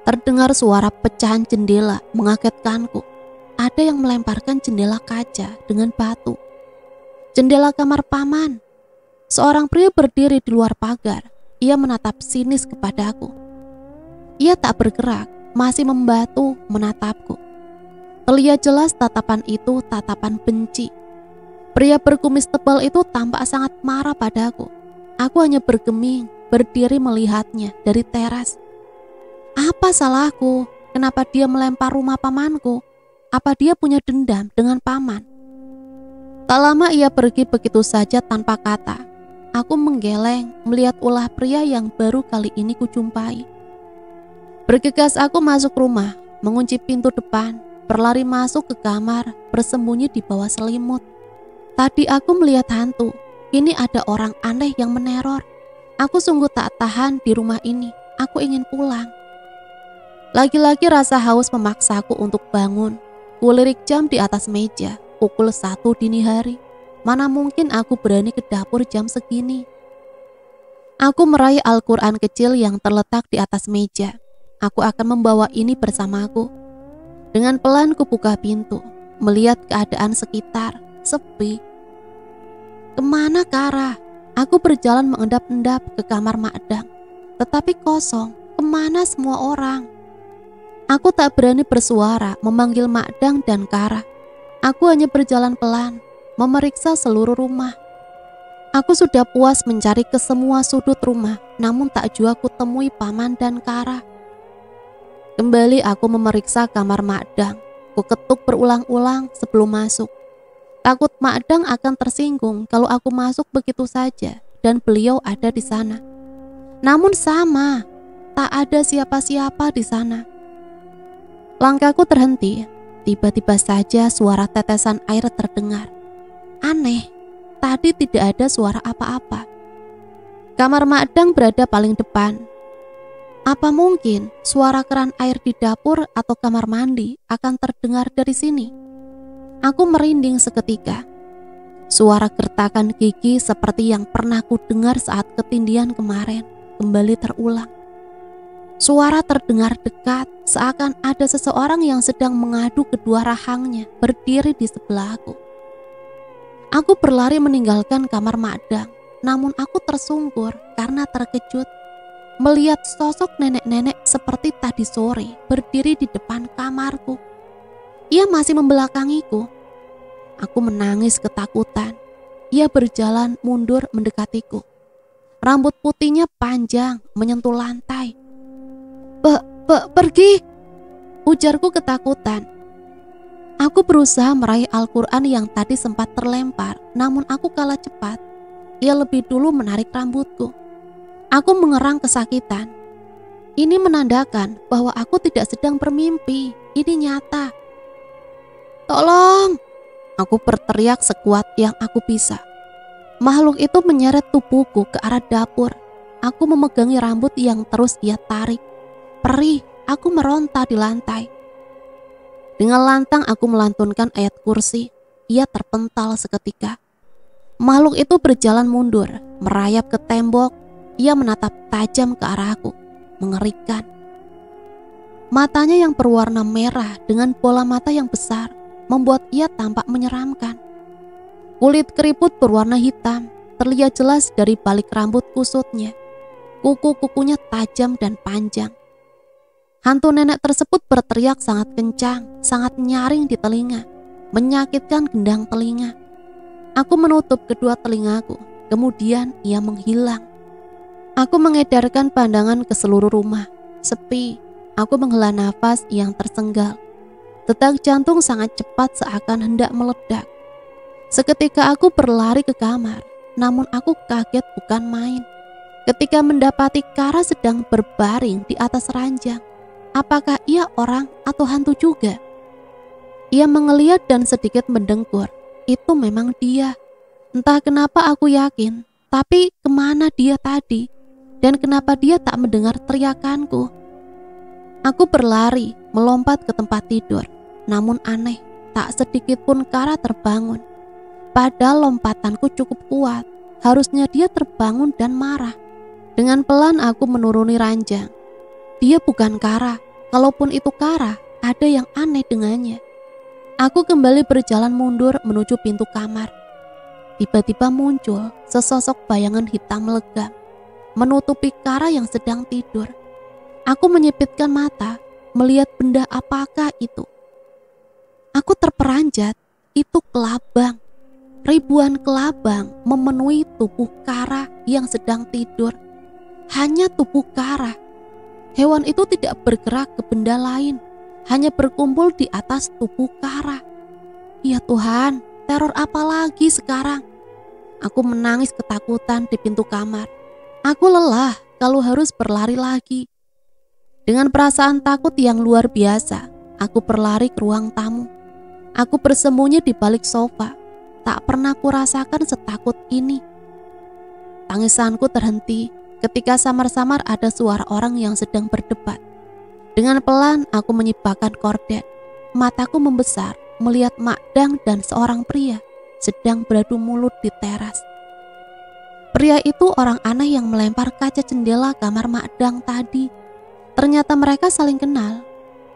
Terdengar suara pecahan jendela mengagetkanku. Ada yang melemparkan jendela kaca dengan batu. Jendela kamar paman. Seorang pria berdiri di luar pagar. Ia menatap sinis kepadaku. Ia tak bergerak, masih membatu menatapku. Terlihat jelas tatapan itu tatapan benci. Pria berkumis tebal itu tampak sangat marah padaku. Aku hanya bergeming, berdiri melihatnya dari teras. Apa salahku? Kenapa dia melempar rumah pamanku? Apa dia punya dendam dengan paman? Tak lama ia pergi begitu saja tanpa kata. Aku menggeleng melihat ulah pria yang baru kali ini kujumpai. Bergegas aku masuk rumah, mengunci pintu depan, berlari masuk ke kamar, bersembunyi di bawah selimut. Tadi aku melihat hantu, kini ada orang aneh yang meneror. Aku sungguh tak tahan di rumah ini, aku ingin pulang. Lagi-lagi rasa haus memaksaku untuk bangun. Kulirik jam di atas meja, pukul 1 dini hari. Mana mungkin aku berani ke dapur jam segini. Aku meraih Al-Quran kecil yang terletak di atas meja. Aku akan membawa ini bersamaku. Dengan pelan kubuka pintu, melihat keadaan sekitar, sepi. Kemana ke arah? Aku berjalan mengendap-endap ke kamar Makdang, tetapi kosong. Kemana semua orang? Aku tak berani bersuara memanggil Makdang dan Kara. Aku hanya berjalan pelan, memeriksa seluruh rumah. Aku sudah puas mencari ke semua sudut rumah, namun tak jua ku temui paman dan Kara. Kembali aku memeriksa kamar Makdang. Ku ketuk berulang-ulang sebelum masuk. Takut Makdang akan tersinggung kalau aku masuk begitu saja dan beliau ada di sana. Namun sama, tak ada siapa-siapa di sana. Langkahku terhenti, tiba-tiba saja suara tetesan air terdengar. Aneh, tadi tidak ada suara apa-apa. Kamar Makdang berada paling depan. Apa mungkin suara keran air di dapur atau kamar mandi akan terdengar dari sini? Aku merinding seketika. Suara gertakan gigi seperti yang pernah ku dengar saat ketindihan kemarin kembali terulang. Suara terdengar dekat, seakan ada seseorang yang sedang mengadu kedua rahangnya berdiri di sebelahku. Aku berlari meninggalkan kamar Makdang, namun aku tersungkur karena terkejut melihat sosok nenek-nenek seperti tadi sore berdiri di depan kamarku. Ia masih membelakangiku. Aku menangis ketakutan. Ia berjalan mundur mendekatiku. Rambut putihnya panjang menyentuh lantai. Pergi, ujarku ketakutan. Aku berusaha meraih Al-Quran yang tadi sempat terlempar, namun aku kalah cepat. Ia lebih dulu menarik rambutku. Aku mengerang kesakitan. Ini menandakan bahwa aku tidak sedang bermimpi. Ini nyata. Tolong! Aku berteriak sekuat yang aku bisa. Makhluk itu menyeret tubuhku ke arah dapur. Aku memegangi rambut yang terus ia tarik. Perih, aku meronta di lantai. Dengan lantang aku melantunkan ayat kursi. Ia terpental seketika. Makhluk itu berjalan mundur, merayap ke tembok. Ia menatap tajam ke arahku, mengerikan. Matanya yang berwarna merah dengan bola mata yang besar membuat ia tampak menyeramkan. Kulit keriput berwarna hitam terlihat jelas dari balik rambut kusutnya. Kuku-kukunya tajam dan panjang. Hantu nenek tersebut berteriak sangat kencang, sangat nyaring di telinga, menyakitkan gendang telinga. Aku menutup kedua telingaku, kemudian ia menghilang. Aku mengedarkan pandangan ke seluruh rumah, sepi. Aku menghela nafas yang tersenggal. Detak jantung sangat cepat seakan hendak meledak. Seketika aku berlari ke kamar, namun aku kaget bukan main. Ketika mendapati Kara sedang berbaring di atas ranjang. Apakah ia orang atau hantu juga? Ia mengeliat dan sedikit mendengkur. Itu memang dia. Entah kenapa aku yakin, tapi kemana dia tadi? Dan kenapa dia tak mendengar teriakanku? Aku berlari, melompat ke tempat tidur. Namun aneh, tak sedikit pun Kara terbangun. Padahal lompatanku cukup kuat. Harusnya dia terbangun dan marah. Dengan pelan aku menuruni ranjang. Dia bukan Kara. Kalaupun itu Kara, ada yang aneh dengannya. Aku kembali berjalan mundur menuju pintu kamar. Tiba-tiba muncul sesosok bayangan hitam legam, menutupi Kara yang sedang tidur. Aku menyipitkan mata, melihat benda apakah itu. Aku terperanjat, itu kelabang. Ribuan kelabang memenuhi tubuh Kara yang sedang tidur. Hanya tubuh Kara. Hewan itu tidak bergerak ke benda lain, hanya berkumpul di atas tubuh Kara. Ya Tuhan, teror apa lagi sekarang? Aku menangis ketakutan di pintu kamar. Aku lelah kalau harus berlari lagi. Dengan perasaan takut yang luar biasa, aku berlari ke ruang tamu. Aku bersembunyi di balik sofa. Tak pernah kurasakan setakut ini. Tangisanku terhenti ketika samar-samar ada suara orang yang sedang berdebat. Dengan pelan aku menyibakkan korden. Mataku membesar melihat Mak Dang dan seorang pria sedang beradu mulut di teras. Pria itu orang aneh yang melempar kaca jendela kamar Mak Dang tadi. Ternyata mereka saling kenal.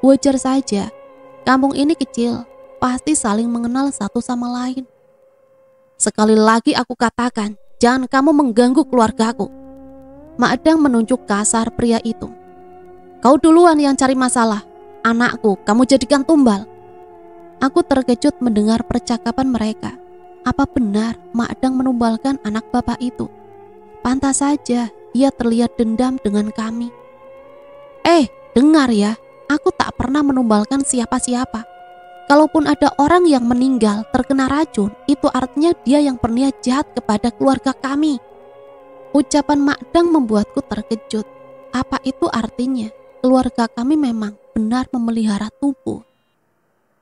Wajar saja, kampung ini kecil, pasti saling mengenal satu sama lain. Sekali lagi aku katakan, jangan kamu mengganggu keluargaku. Mak Dang menunjuk kasar pria itu. Kau duluan yang cari masalah. Anakku, kamu jadikan tumbal. Aku terkejut mendengar percakapan mereka. Apa benar Mak Dang menumbalkan anak bapak itu? Pantas saja ia terlihat dendam dengan kami. Dengar ya, aku tak pernah menumbalkan siapa-siapa. Kalaupun ada orang yang meninggal terkena racun, itu artinya dia yang berniat jahat kepada keluarga kami. Ucapan Mak Dang membuatku terkejut. Apa itu artinya? Keluarga kami memang benar memelihara tubuh.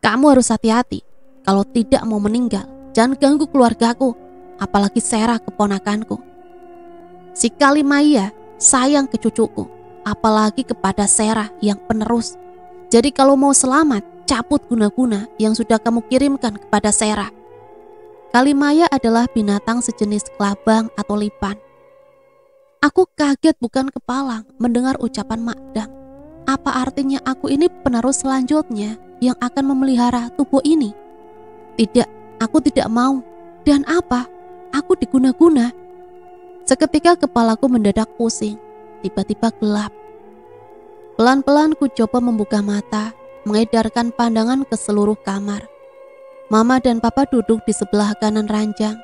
Kamu harus hati-hati. Kalau tidak mau meninggal, jangan ganggu keluargaku, apalagi Serah keponakanku. Si Kalimaya sayang ke cucuku, apalagi kepada Serah yang penerus. Jadi kalau mau selamat, cabut guna-guna yang sudah kamu kirimkan kepada Serah. Kalimaya adalah binatang sejenis kelabang atau lipan. Aku kaget bukan kepalang mendengar ucapan Mak Dang. Apa artinya aku ini penerus selanjutnya yang akan memelihara tubuh ini? Tidak, aku tidak mau. Dan apa? Aku diguna-guna. Seketika kepalaku mendadak pusing, tiba-tiba gelap. Pelan-pelan ku coba membuka mata, mengedarkan pandangan ke seluruh kamar. Mama dan Papa duduk di sebelah kanan ranjang.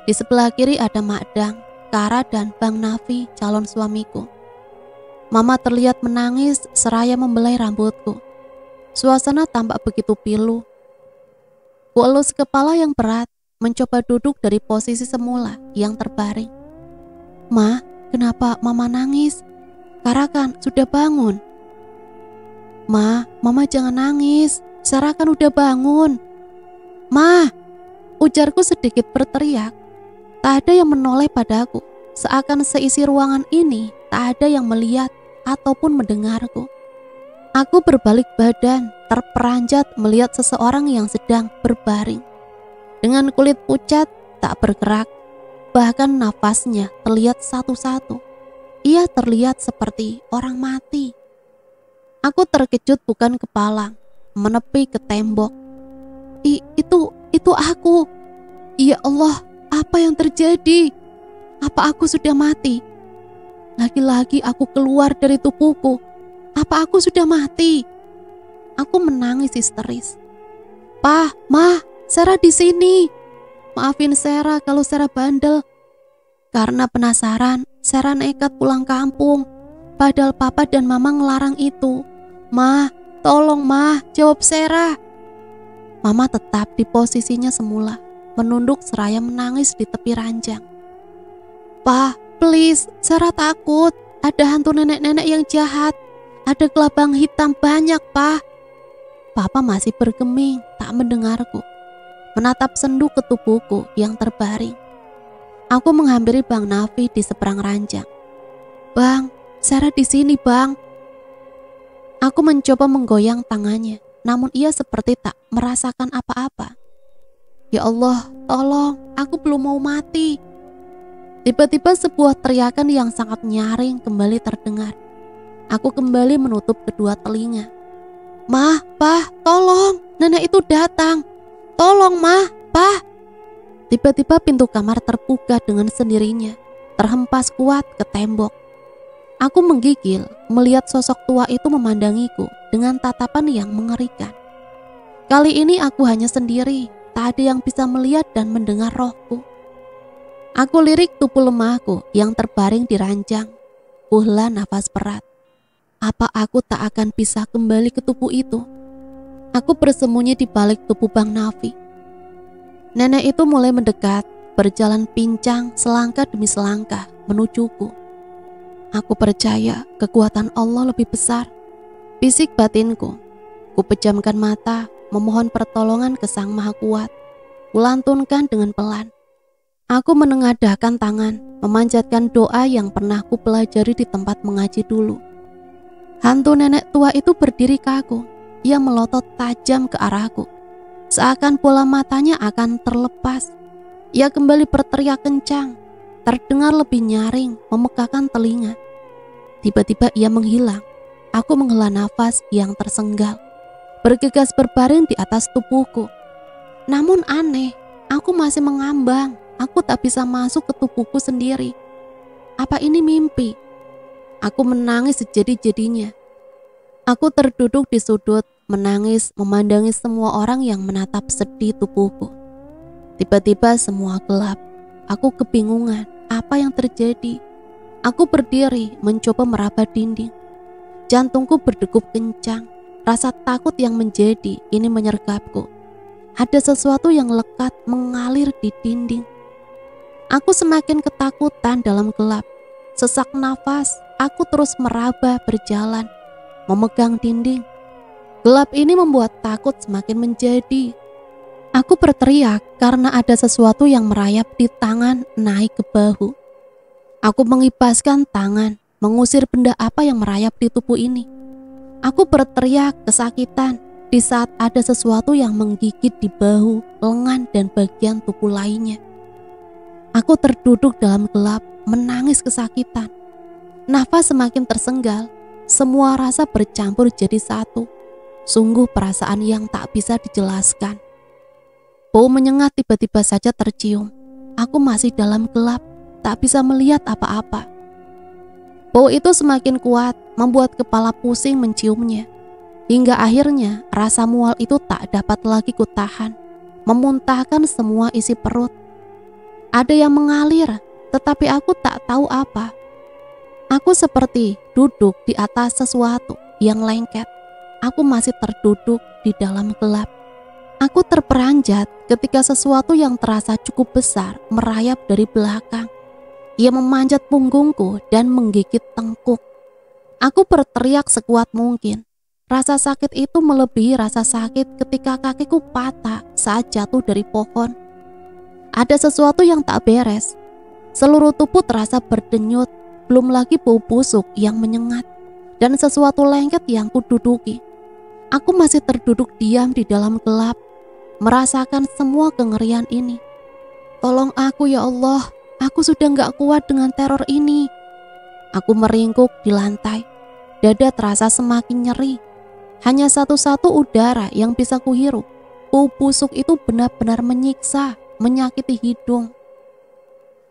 Di sebelah kiri ada Mak Dang, Kara dan Bang Nafi, calon suamiku. Mama terlihat menangis seraya membelai rambutku. Suasana tampak begitu pilu. Ku elus kepala yang berat, mencoba duduk dari posisi semula yang terbaring. Ma, kenapa Mama nangis? Kara kan sudah bangun. Ma, Mama jangan nangis. Sarah kan udah bangun. Ma, ujarku sedikit berteriak. Tak ada yang menoleh padaku. Seakan seisi ruangan ini tak ada yang melihat ataupun mendengarku. Aku berbalik badan, terperanjat melihat seseorang yang sedang berbaring. Dengan kulit pucat, tak bergerak. Bahkan nafasnya terlihat satu-satu. Ia terlihat seperti orang mati. Aku terkejut bukan kepalang, menepi ke tembok. Itu aku. Ya Allah, apa yang terjadi? Apa aku sudah mati? Lagi-lagi aku keluar dari tubuhku. Apa aku sudah mati? Aku menangis histeris. Pa, Ma, Sarah di sini. Maafin Sarah kalau Sarah bandel. Karena penasaran, Sarah nekat pulang kampung. Padahal Papa dan Mama ngelarang itu. Ma, tolong Ma, jawab Sarah. Mama tetap di posisinya semula, menunduk seraya menangis di tepi ranjang. Pa, please, Sarah takut. Ada hantu nenek-nenek yang jahat. Ada kelabang hitam banyak, Pa. Papa masih bergeming, tak mendengarku. Menatap sendu ke tubuhku yang terbaring. Aku menghampiri Bang Nafi di seberang ranjang. Bang, Sarah di sini, Bang. Aku mencoba menggoyang tangannya, namun ia seperti tak merasakan apa-apa. Ya Allah, tolong, aku belum mau mati. Tiba-tiba sebuah teriakan yang sangat nyaring kembali terdengar. Aku kembali menutup kedua telinga. Mah, Pah, tolong, nenek itu datang. Tolong, Mah, Pah. Tiba-tiba pintu kamar terbuka dengan sendirinya, terhempas kuat ke tembok. Aku menggigil melihat sosok tua itu memandangiku dengan tatapan yang mengerikan. Kali ini aku hanya sendiri, tak ada yang bisa melihat dan mendengar rohku. Aku lirik tubuh lemahku yang terbaring di ranjang. Kuhela nafas berat. Apa aku tak akan bisa kembali ke tubuh itu? Aku bersembunyi di balik tubuh Bang Nafi. Nenek itu mulai mendekat, berjalan pincang selangkah demi selangkah menujuku. Aku percaya kekuatan Allah lebih besar. Bisik batinku. Ku pejamkan mata, memohon pertolongan ke Sang Maha Kuat. Kulantunkan dengan pelan. Aku menengadahkan tangan, memanjatkan doa yang pernah ku pelajari di tempat mengaji dulu. Hantu nenek tua itu berdiri kaku. Ia melotot tajam ke arahku. Seakan bola matanya akan terlepas. Ia kembali berteriak kencang. Terdengar lebih nyaring, memegahkan telinga. Tiba-tiba ia menghilang. Aku menghela nafas yang tersenggal. Bergegas berbaring di atas tubuhku. Namun aneh, aku masih mengambang. Aku tak bisa masuk ke tubuhku sendiri. Apa ini mimpi? Aku menangis sejadi-jadinya. Aku terduduk di sudut, menangis memandangi semua orang yang menatap sedih tubuhku. Tiba-tiba semua gelap. Aku kebingungan apa yang terjadi. Aku berdiri mencoba meraba dinding. Jantungku berdegup kencang. Rasa takut yang menjadi ini menyergapku. Ada sesuatu yang lekat mengalir di dinding. Aku semakin ketakutan dalam gelap. Sesak nafas, aku terus meraba berjalan, memegang dinding. Gelap ini membuat takut semakin menjadi. Aku berteriak karena ada sesuatu yang merayap di tangan naik ke bahu. Aku mengibaskan tangan, mengusir benda apa yang merayap di tubuh ini. Aku berteriak kesakitan di saat ada sesuatu yang menggigit di bahu, lengan, dan bagian tubuh lainnya. Aku terduduk dalam gelap, menangis kesakitan. Nafas semakin tersenggal, semua rasa bercampur jadi satu. Sungguh perasaan yang tak bisa dijelaskan. Bau menyengat tiba-tiba saja tercium. Aku masih dalam gelap, tak bisa melihat apa-apa. Bau itu semakin kuat, membuat kepala pusing menciumnya. Hingga akhirnya rasa mual itu tak dapat lagi kutahan, memuntahkan semua isi perut. Ada yang mengalir, tetapi aku tak tahu apa. Aku seperti duduk di atas sesuatu yang lengket. Aku masih terduduk di dalam gelap. Aku terperanjat ketika sesuatu yang terasa cukup besar merayap dari belakang. Ia memanjat punggungku dan menggigit tengkuk. Aku berteriak sekuat mungkin. Rasa sakit itu melebihi rasa sakit ketika kakiku patah saat jatuh dari pohon. Ada sesuatu yang tak beres. Seluruh tubuh terasa berdenyut, belum lagi bau busuk yang menyengat, dan sesuatu lengket yang kududuki. Aku masih terduduk diam di dalam gelap, merasakan semua kengerian ini. Tolong aku ya Allah, aku sudah gak kuat dengan teror ini. Aku meringkuk di lantai, dada terasa semakin nyeri. Hanya satu-satu udara yang bisa kuhirup. Bau busuk itu benar-benar menyiksa, menyakiti hidung.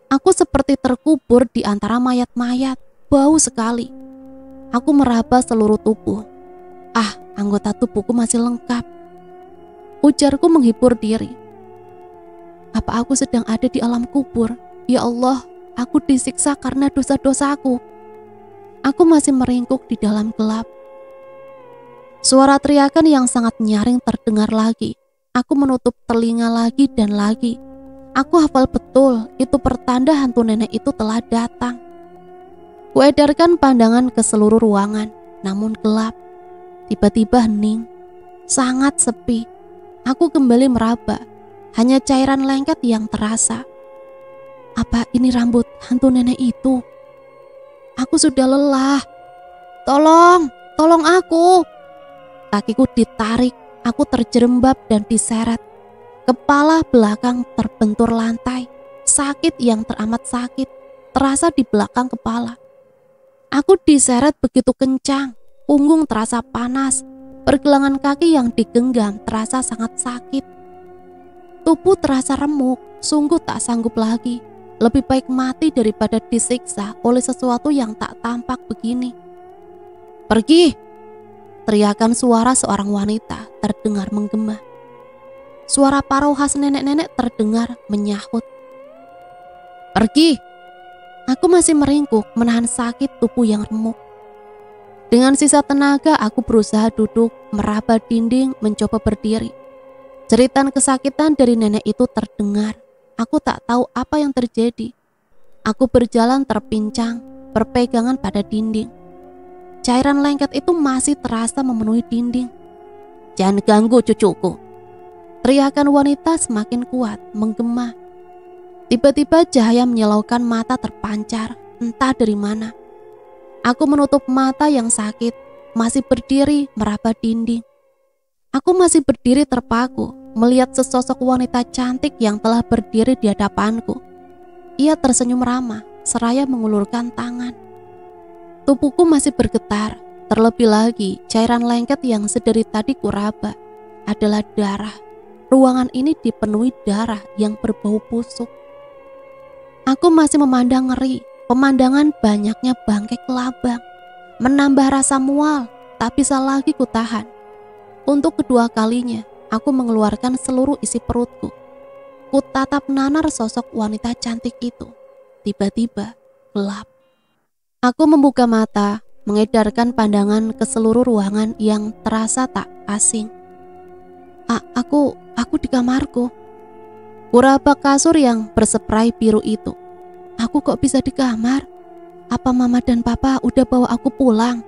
Aku seperti terkubur di antara mayat-mayat, bau sekali. Aku meraba seluruh tubuh. Anggota tubuhku masih lengkap. Ujarku menghibur diri. Apa aku sedang ada di alam kubur? Ya Allah, aku disiksa karena dosa-dosaku. Aku masih meringkuk di dalam gelap. Suara teriakan yang sangat nyaring terdengar lagi. Aku menutup telinga lagi dan lagi. Aku hafal betul, itu pertanda hantu nenek itu telah datang. Kuedarkan pandangan ke seluruh ruangan. namun gelap. Tiba-tiba hening, sangat sepi. Aku kembali meraba, hanya cairan lengket yang terasa. Apa ini rambut hantu nenek itu? Aku sudah lelah. Tolong, tolong aku. Kakiku ditarik, aku terjerembab dan diseret. Kepala belakang terbentur lantai, sakit yang teramat sakit, terasa di belakang kepala. Aku diseret begitu kencang, punggung terasa panas, pergelangan kaki yang digenggam terasa sangat sakit. Tubuh terasa remuk, sungguh tak sanggup lagi. Lebih baik mati daripada disiksa oleh sesuatu yang tak tampak begini. Pergi! Teriakan suara seorang wanita terdengar menggema. Suara parau khas nenek-nenek terdengar menyahut. Pergi! Aku masih meringkuk menahan sakit tubuh yang remuk. Dengan sisa tenaga aku berusaha duduk, meraba dinding, mencoba berdiri. Jeritan kesakitan dari nenek itu terdengar. Aku tak tahu apa yang terjadi. Aku berjalan terpincang, berpegangan pada dinding. Cairan lengket itu masih terasa memenuhi dinding. Jangan ganggu cucuku. Teriakan wanita semakin kuat, menggema. Tiba-tiba cahaya menyilaukan mata terpancar, entah dari mana. Aku menutup mata yang sakit, masih berdiri meraba dinding. Aku masih berdiri terpaku, melihat sesosok wanita cantik yang telah berdiri di hadapanku. Ia tersenyum ramah, seraya mengulurkan tangan. Tubuhku masih bergetar, terlebih lagi cairan lengket yang sedari tadi kuraba adalah darah. Ruangan ini dipenuhi darah yang berbau busuk. Aku masih memandang ngeri, pemandangan banyaknya bangkai kelabang, menambah rasa mual, tak bisa lagi kutahan. Untuk kedua kalinya, aku mengeluarkan seluruh isi perutku. Kutatap nanar sosok wanita cantik itu. Tiba-tiba, gelap. Aku membuka mata, mengedarkan pandangan ke seluruh ruangan yang terasa tak asing. Aku di kamarku. Kuraba kasur yang berseprai biru itu. Aku kok bisa di kamar? Apa mama dan papa udah bawa aku pulang?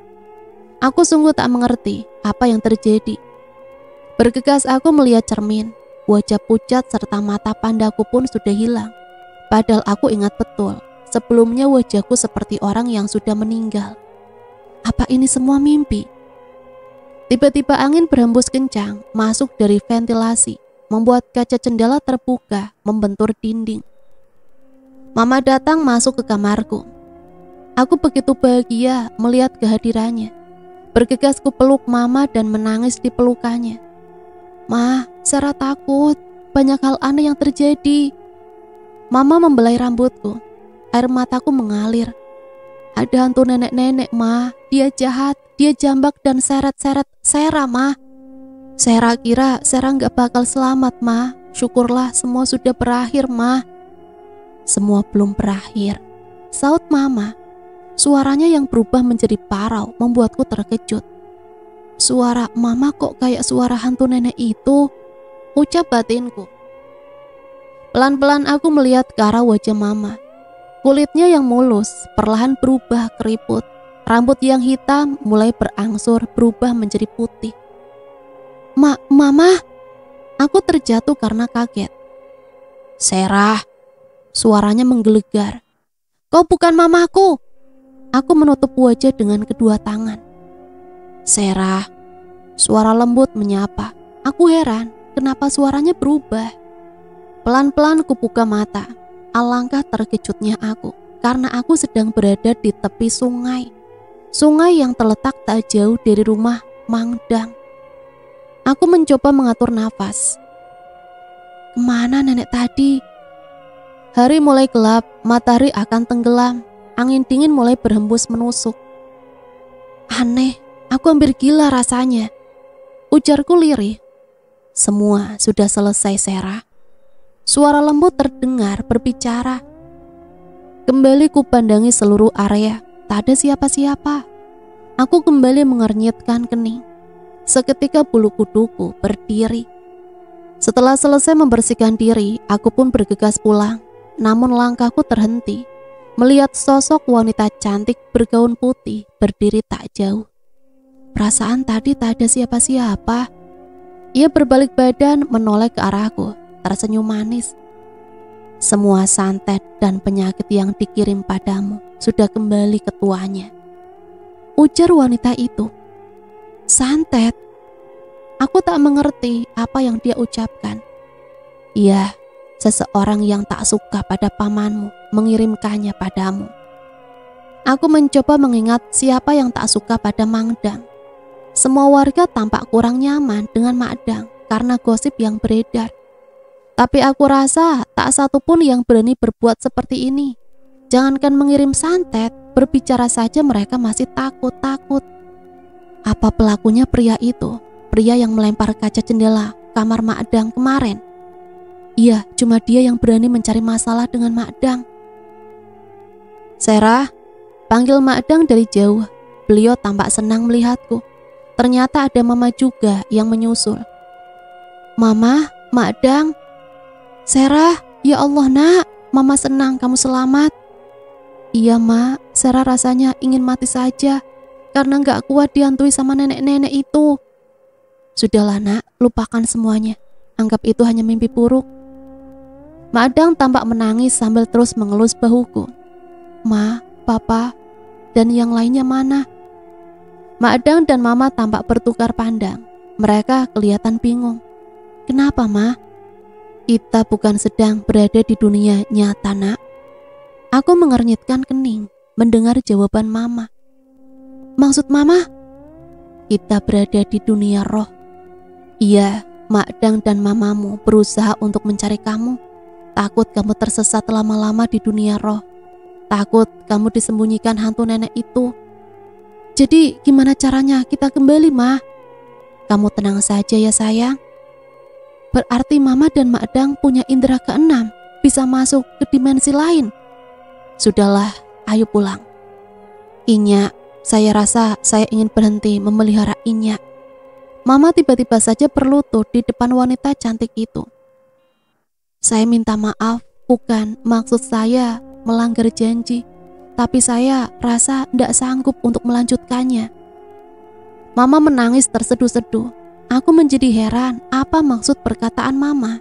Aku sungguh tak mengerti apa yang terjadi. Bergegas aku melihat cermin. Wajah pucat serta mata pandaku pun sudah hilang. Padahal aku ingat betul, sebelumnya wajahku seperti orang yang sudah meninggal. Apa ini semua mimpi? Tiba-tiba angin berhembus kencang masuk dari ventilasi, membuat kaca jendela terbuka, membentur dinding. Mama datang masuk ke kamarku. Aku begitu bahagia melihat kehadirannya. Bergegas ku peluk mama dan menangis di pelukannya. Ma, Sarah takut, banyak hal aneh yang terjadi. Mama membelai rambutku, air mataku mengalir. Ada hantu nenek-nenek, Ma. Dia jahat, dia jambak dan seret-seret Sarah, Ma. Sarah kira Sarah gak bakal selamat, Ma. Syukurlah semua sudah berakhir, Ma. Semua belum berakhir, saut mama. Suaranya yang berubah menjadi parau membuatku terkejut. Suara mama kok kayak suara hantu nenek itu, ucap batinku. Pelan-pelan aku melihat ke arah wajah mama. Kulitnya yang mulus perlahan berubah keriput. Rambut yang hitam mulai berangsur berubah menjadi putih. Mama, aku terjatuh karena kaget. Sarah, suaranya menggelegar. Kau bukan mamaku. Aku menutup wajah dengan kedua tangan. Sarah, suara lembut menyapa. Aku heran kenapa suaranya berubah. Pelan-pelan kubuka mata. Alangkah terkejutnya aku karena aku sedang berada di tepi sungai. Sungai yang terletak tak jauh dari rumah Mangdang. Aku mencoba mengatur nafas. Kemana nenek tadi? Hari mulai gelap, matahari akan tenggelam. Angin dingin mulai berhembus menusuk. Aneh, aku hampir gila rasanya. Ujarku lirih. Semua sudah selesai, Sarah. Suara lembut terdengar berbicara. Kembali kupandangi seluruh area. Tak ada siapa-siapa. Aku kembali mengernyitkan kening. Seketika bulu kuduku berdiri. Setelah selesai membersihkan diri, aku pun bergegas pulang. Namun langkahku terhenti melihat sosok wanita cantik bergaun putih berdiri tak jauh. Perasaan tadi tak ada siapa-siapa. Ia berbalik badan menoleh ke arahku, tersenyum manis. Semua santet dan penyakit yang dikirim padamu sudah kembali ke tuanya, ujar wanita itu. Santet? Aku tak mengerti apa yang dia ucapkan. Iya, seseorang yang tak suka pada pamanmu mengirimkannya padamu. Aku mencoba mengingat siapa yang tak suka pada Mangdang. Semua warga tampak kurang nyaman dengan Mangdang karena gosip yang beredar. Tapi aku rasa tak satu pun yang berani berbuat seperti ini. Jangankan mengirim santet, berbicara saja mereka masih takut-takut. Apa pelakunya pria itu? Pria yang melempar kaca jendela kamar Mangdang kemarin? Iya, cuma dia yang berani mencari masalah dengan Mangdang. Serah, panggil Mangdang dari jauh. Beliau tampak senang melihatku. Ternyata ada mama juga yang menyusul. Mama, Mangdang. Serah, ya Allah nak, mama senang kamu selamat. Iya mak, Serah rasanya ingin mati saja karena gak kuat dihantui sama nenek-nenek itu. Sudahlah nak, lupakan semuanya. Anggap itu hanya mimpi buruk. Mangdang tampak menangis sambil terus mengelus bahuku. Ma, papa, dan yang lainnya mana? Mangdang dan mama tampak bertukar pandang. Mereka kelihatan bingung. Kenapa ma? Kita bukan sedang berada di dunia nyata nak. Aku mengernyitkan kening mendengar jawaban mama. Maksud mama? Kita berada di dunia roh. Iya, Mangdang dan mamamu berusaha untuk mencari kamu. Takut kamu tersesat lama-lama di dunia roh. Takut kamu disembunyikan hantu nenek itu. Jadi gimana caranya kita kembali, Ma? Kamu tenang saja ya sayang. Berarti mama dan Mangdang punya indera keenam, bisa masuk ke dimensi lain. Sudahlah, ayo pulang. Inyak, saya rasa saya ingin berhenti memelihara Inyak. Mama tiba-tiba saja berlutut di depan wanita cantik itu. Saya minta maaf, bukan maksud saya melanggar janji, tapi saya rasa tidak sanggup untuk melanjutkannya. Mama menangis terseduh-seduh. Aku menjadi heran apa maksud perkataan mama.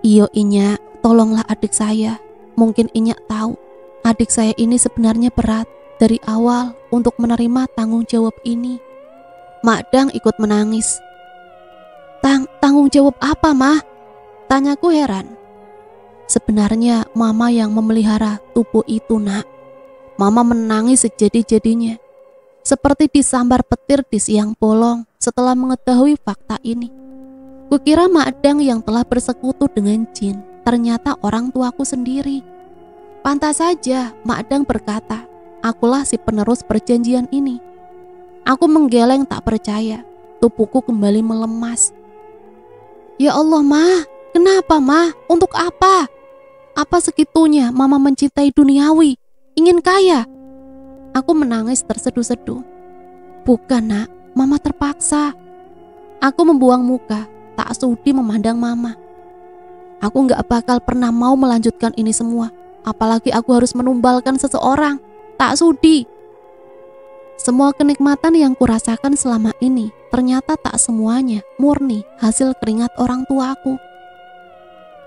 Iyo Inyak, tolonglah adik saya. Mungkin Inyak tahu, adik saya ini sebenarnya berat dari awal untuk menerima tanggung jawab ini. Mangdang ikut menangis. Tanggung jawab apa, Mah? Tanyaku heran. Sebenarnya mama yang memelihara tubuh itu, nak. Mama menangis sejadi-jadinya, seperti disambar petir di siang bolong setelah mengetahui fakta ini. Kukira Mangdang yang telah bersekutu dengan jin ternyata orang tuaku sendiri. Pantas saja Mangdang berkata, akulah si penerus perjanjian ini. Aku menggeleng tak percaya, tubuhku kembali melemas. Ya Allah, Ma, kenapa, Ma? Untuk apa? Apa segitunya mama mencintai duniawi, ingin kaya? Aku menangis terseduh-seduh. Bukan nak, mama terpaksa. Aku membuang muka, tak sudi memandang mama. Aku gak bakal pernah mau melanjutkan ini semua. Apalagi aku harus menumbalkan seseorang. Tak sudi. Semua kenikmatan yang kurasakan selama ini ternyata tak semuanya murni hasil keringat orang tuaku.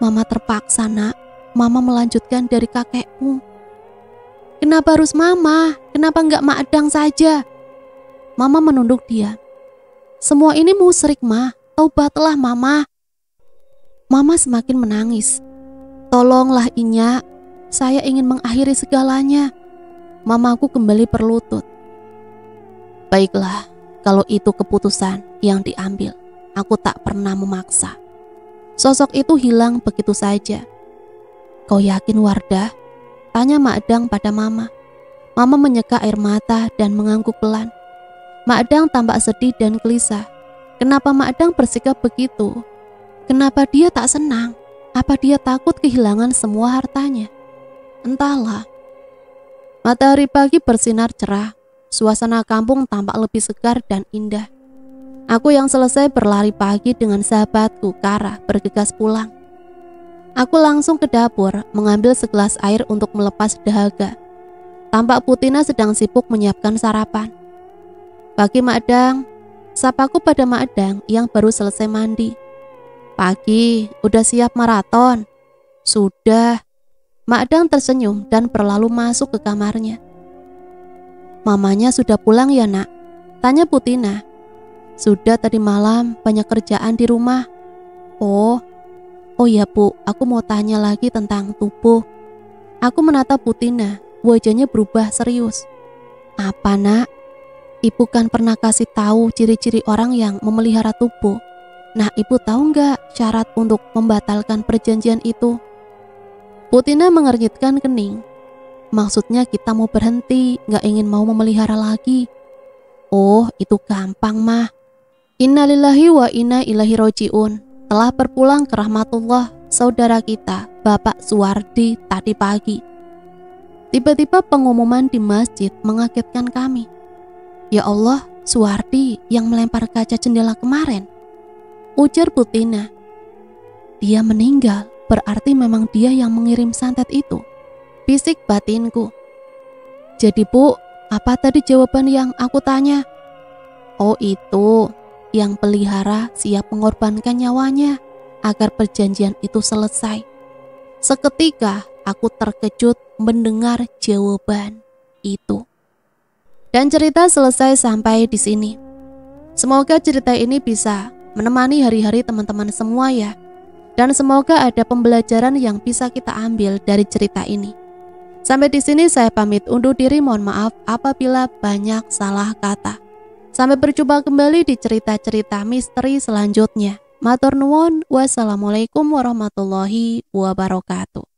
Mama terpaksa nak. Mama melanjutkan dari kakekmu. Kenapa harus mama? Kenapa enggak Mangdang saja? Mama menunduk dia. Semua ini musyrik, Ma. Taubatlah, Mama. Mama semakin menangis. Tolonglah Inyak. Saya ingin mengakhiri segalanya. Mamaku kembali berlutut. Baiklah, kalau itu keputusan yang diambil. Aku tak pernah memaksa. Sosok itu hilang begitu saja. Kau yakin, Wardah? Tanya Mangdang pada mama. Mama menyeka air mata dan mengangguk pelan. Mangdang tampak sedih dan gelisah. Kenapa Mangdang bersikap begitu? Kenapa dia tak senang? Apa dia takut kehilangan semua hartanya? Entahlah. Matahari pagi bersinar cerah. Suasana kampung tampak lebih segar dan indah. Aku yang selesai berlari pagi dengan sahabatku Kara bergegas pulang. Aku langsung ke dapur mengambil segelas air untuk melepas dahaga. Tampak Putina sedang sibuk menyiapkan sarapan. Pagi Mak Dang, sapaku pada Mak Dang yang baru selesai mandi. Pagi, udah siap maraton? Sudah. Mak Dang tersenyum dan berlalu masuk ke kamarnya. Mamanya sudah pulang ya nak? Tanya Putina. Sudah tadi malam, banyak kerjaan di rumah. Oh ya Bu, aku mau tanya lagi tentang tubuh. Aku menatap Putina, wajahnya berubah serius. Apa nak? Ibu kan pernah kasih tahu ciri-ciri orang yang memelihara tubuh. Nah, ibu tahu nggak syarat untuk membatalkan perjanjian itu? Putina mengernyitkan kening. Maksudnya kita mau berhenti, nggak ingin mau memelihara lagi. Oh, itu gampang mah. Innalillahi wa inna ilaihi roji'un. Telah berpulang ke rahmatullah saudara kita, Bapak Suwardi tadi pagi. Tiba-tiba pengumuman di masjid mengagetkan kami. Ya Allah, Suwardi yang melempar kaca jendela kemarin. Ujar Putina. Dia meninggal, berarti memang dia yang mengirim santet itu. Bisik batinku. Jadi Bu, apa tadi jawaban yang aku tanya? Oh itu, yang pelihara siap mengorbankan nyawanya agar perjanjian itu selesai. Seketika aku terkejut mendengar jawaban itu. Dan cerita selesai sampai di sini. Semoga cerita ini bisa menemani hari-hari teman-teman semua ya. Dan semoga ada pembelajaran yang bisa kita ambil dari cerita ini. Sampai di sini saya pamit undur diri, mohon maaf apabila banyak salah kata. Sampai berjumpa kembali di cerita-cerita misteri selanjutnya. Matur nuwun, wassalamualaikum warahmatullahi wabarakatuh.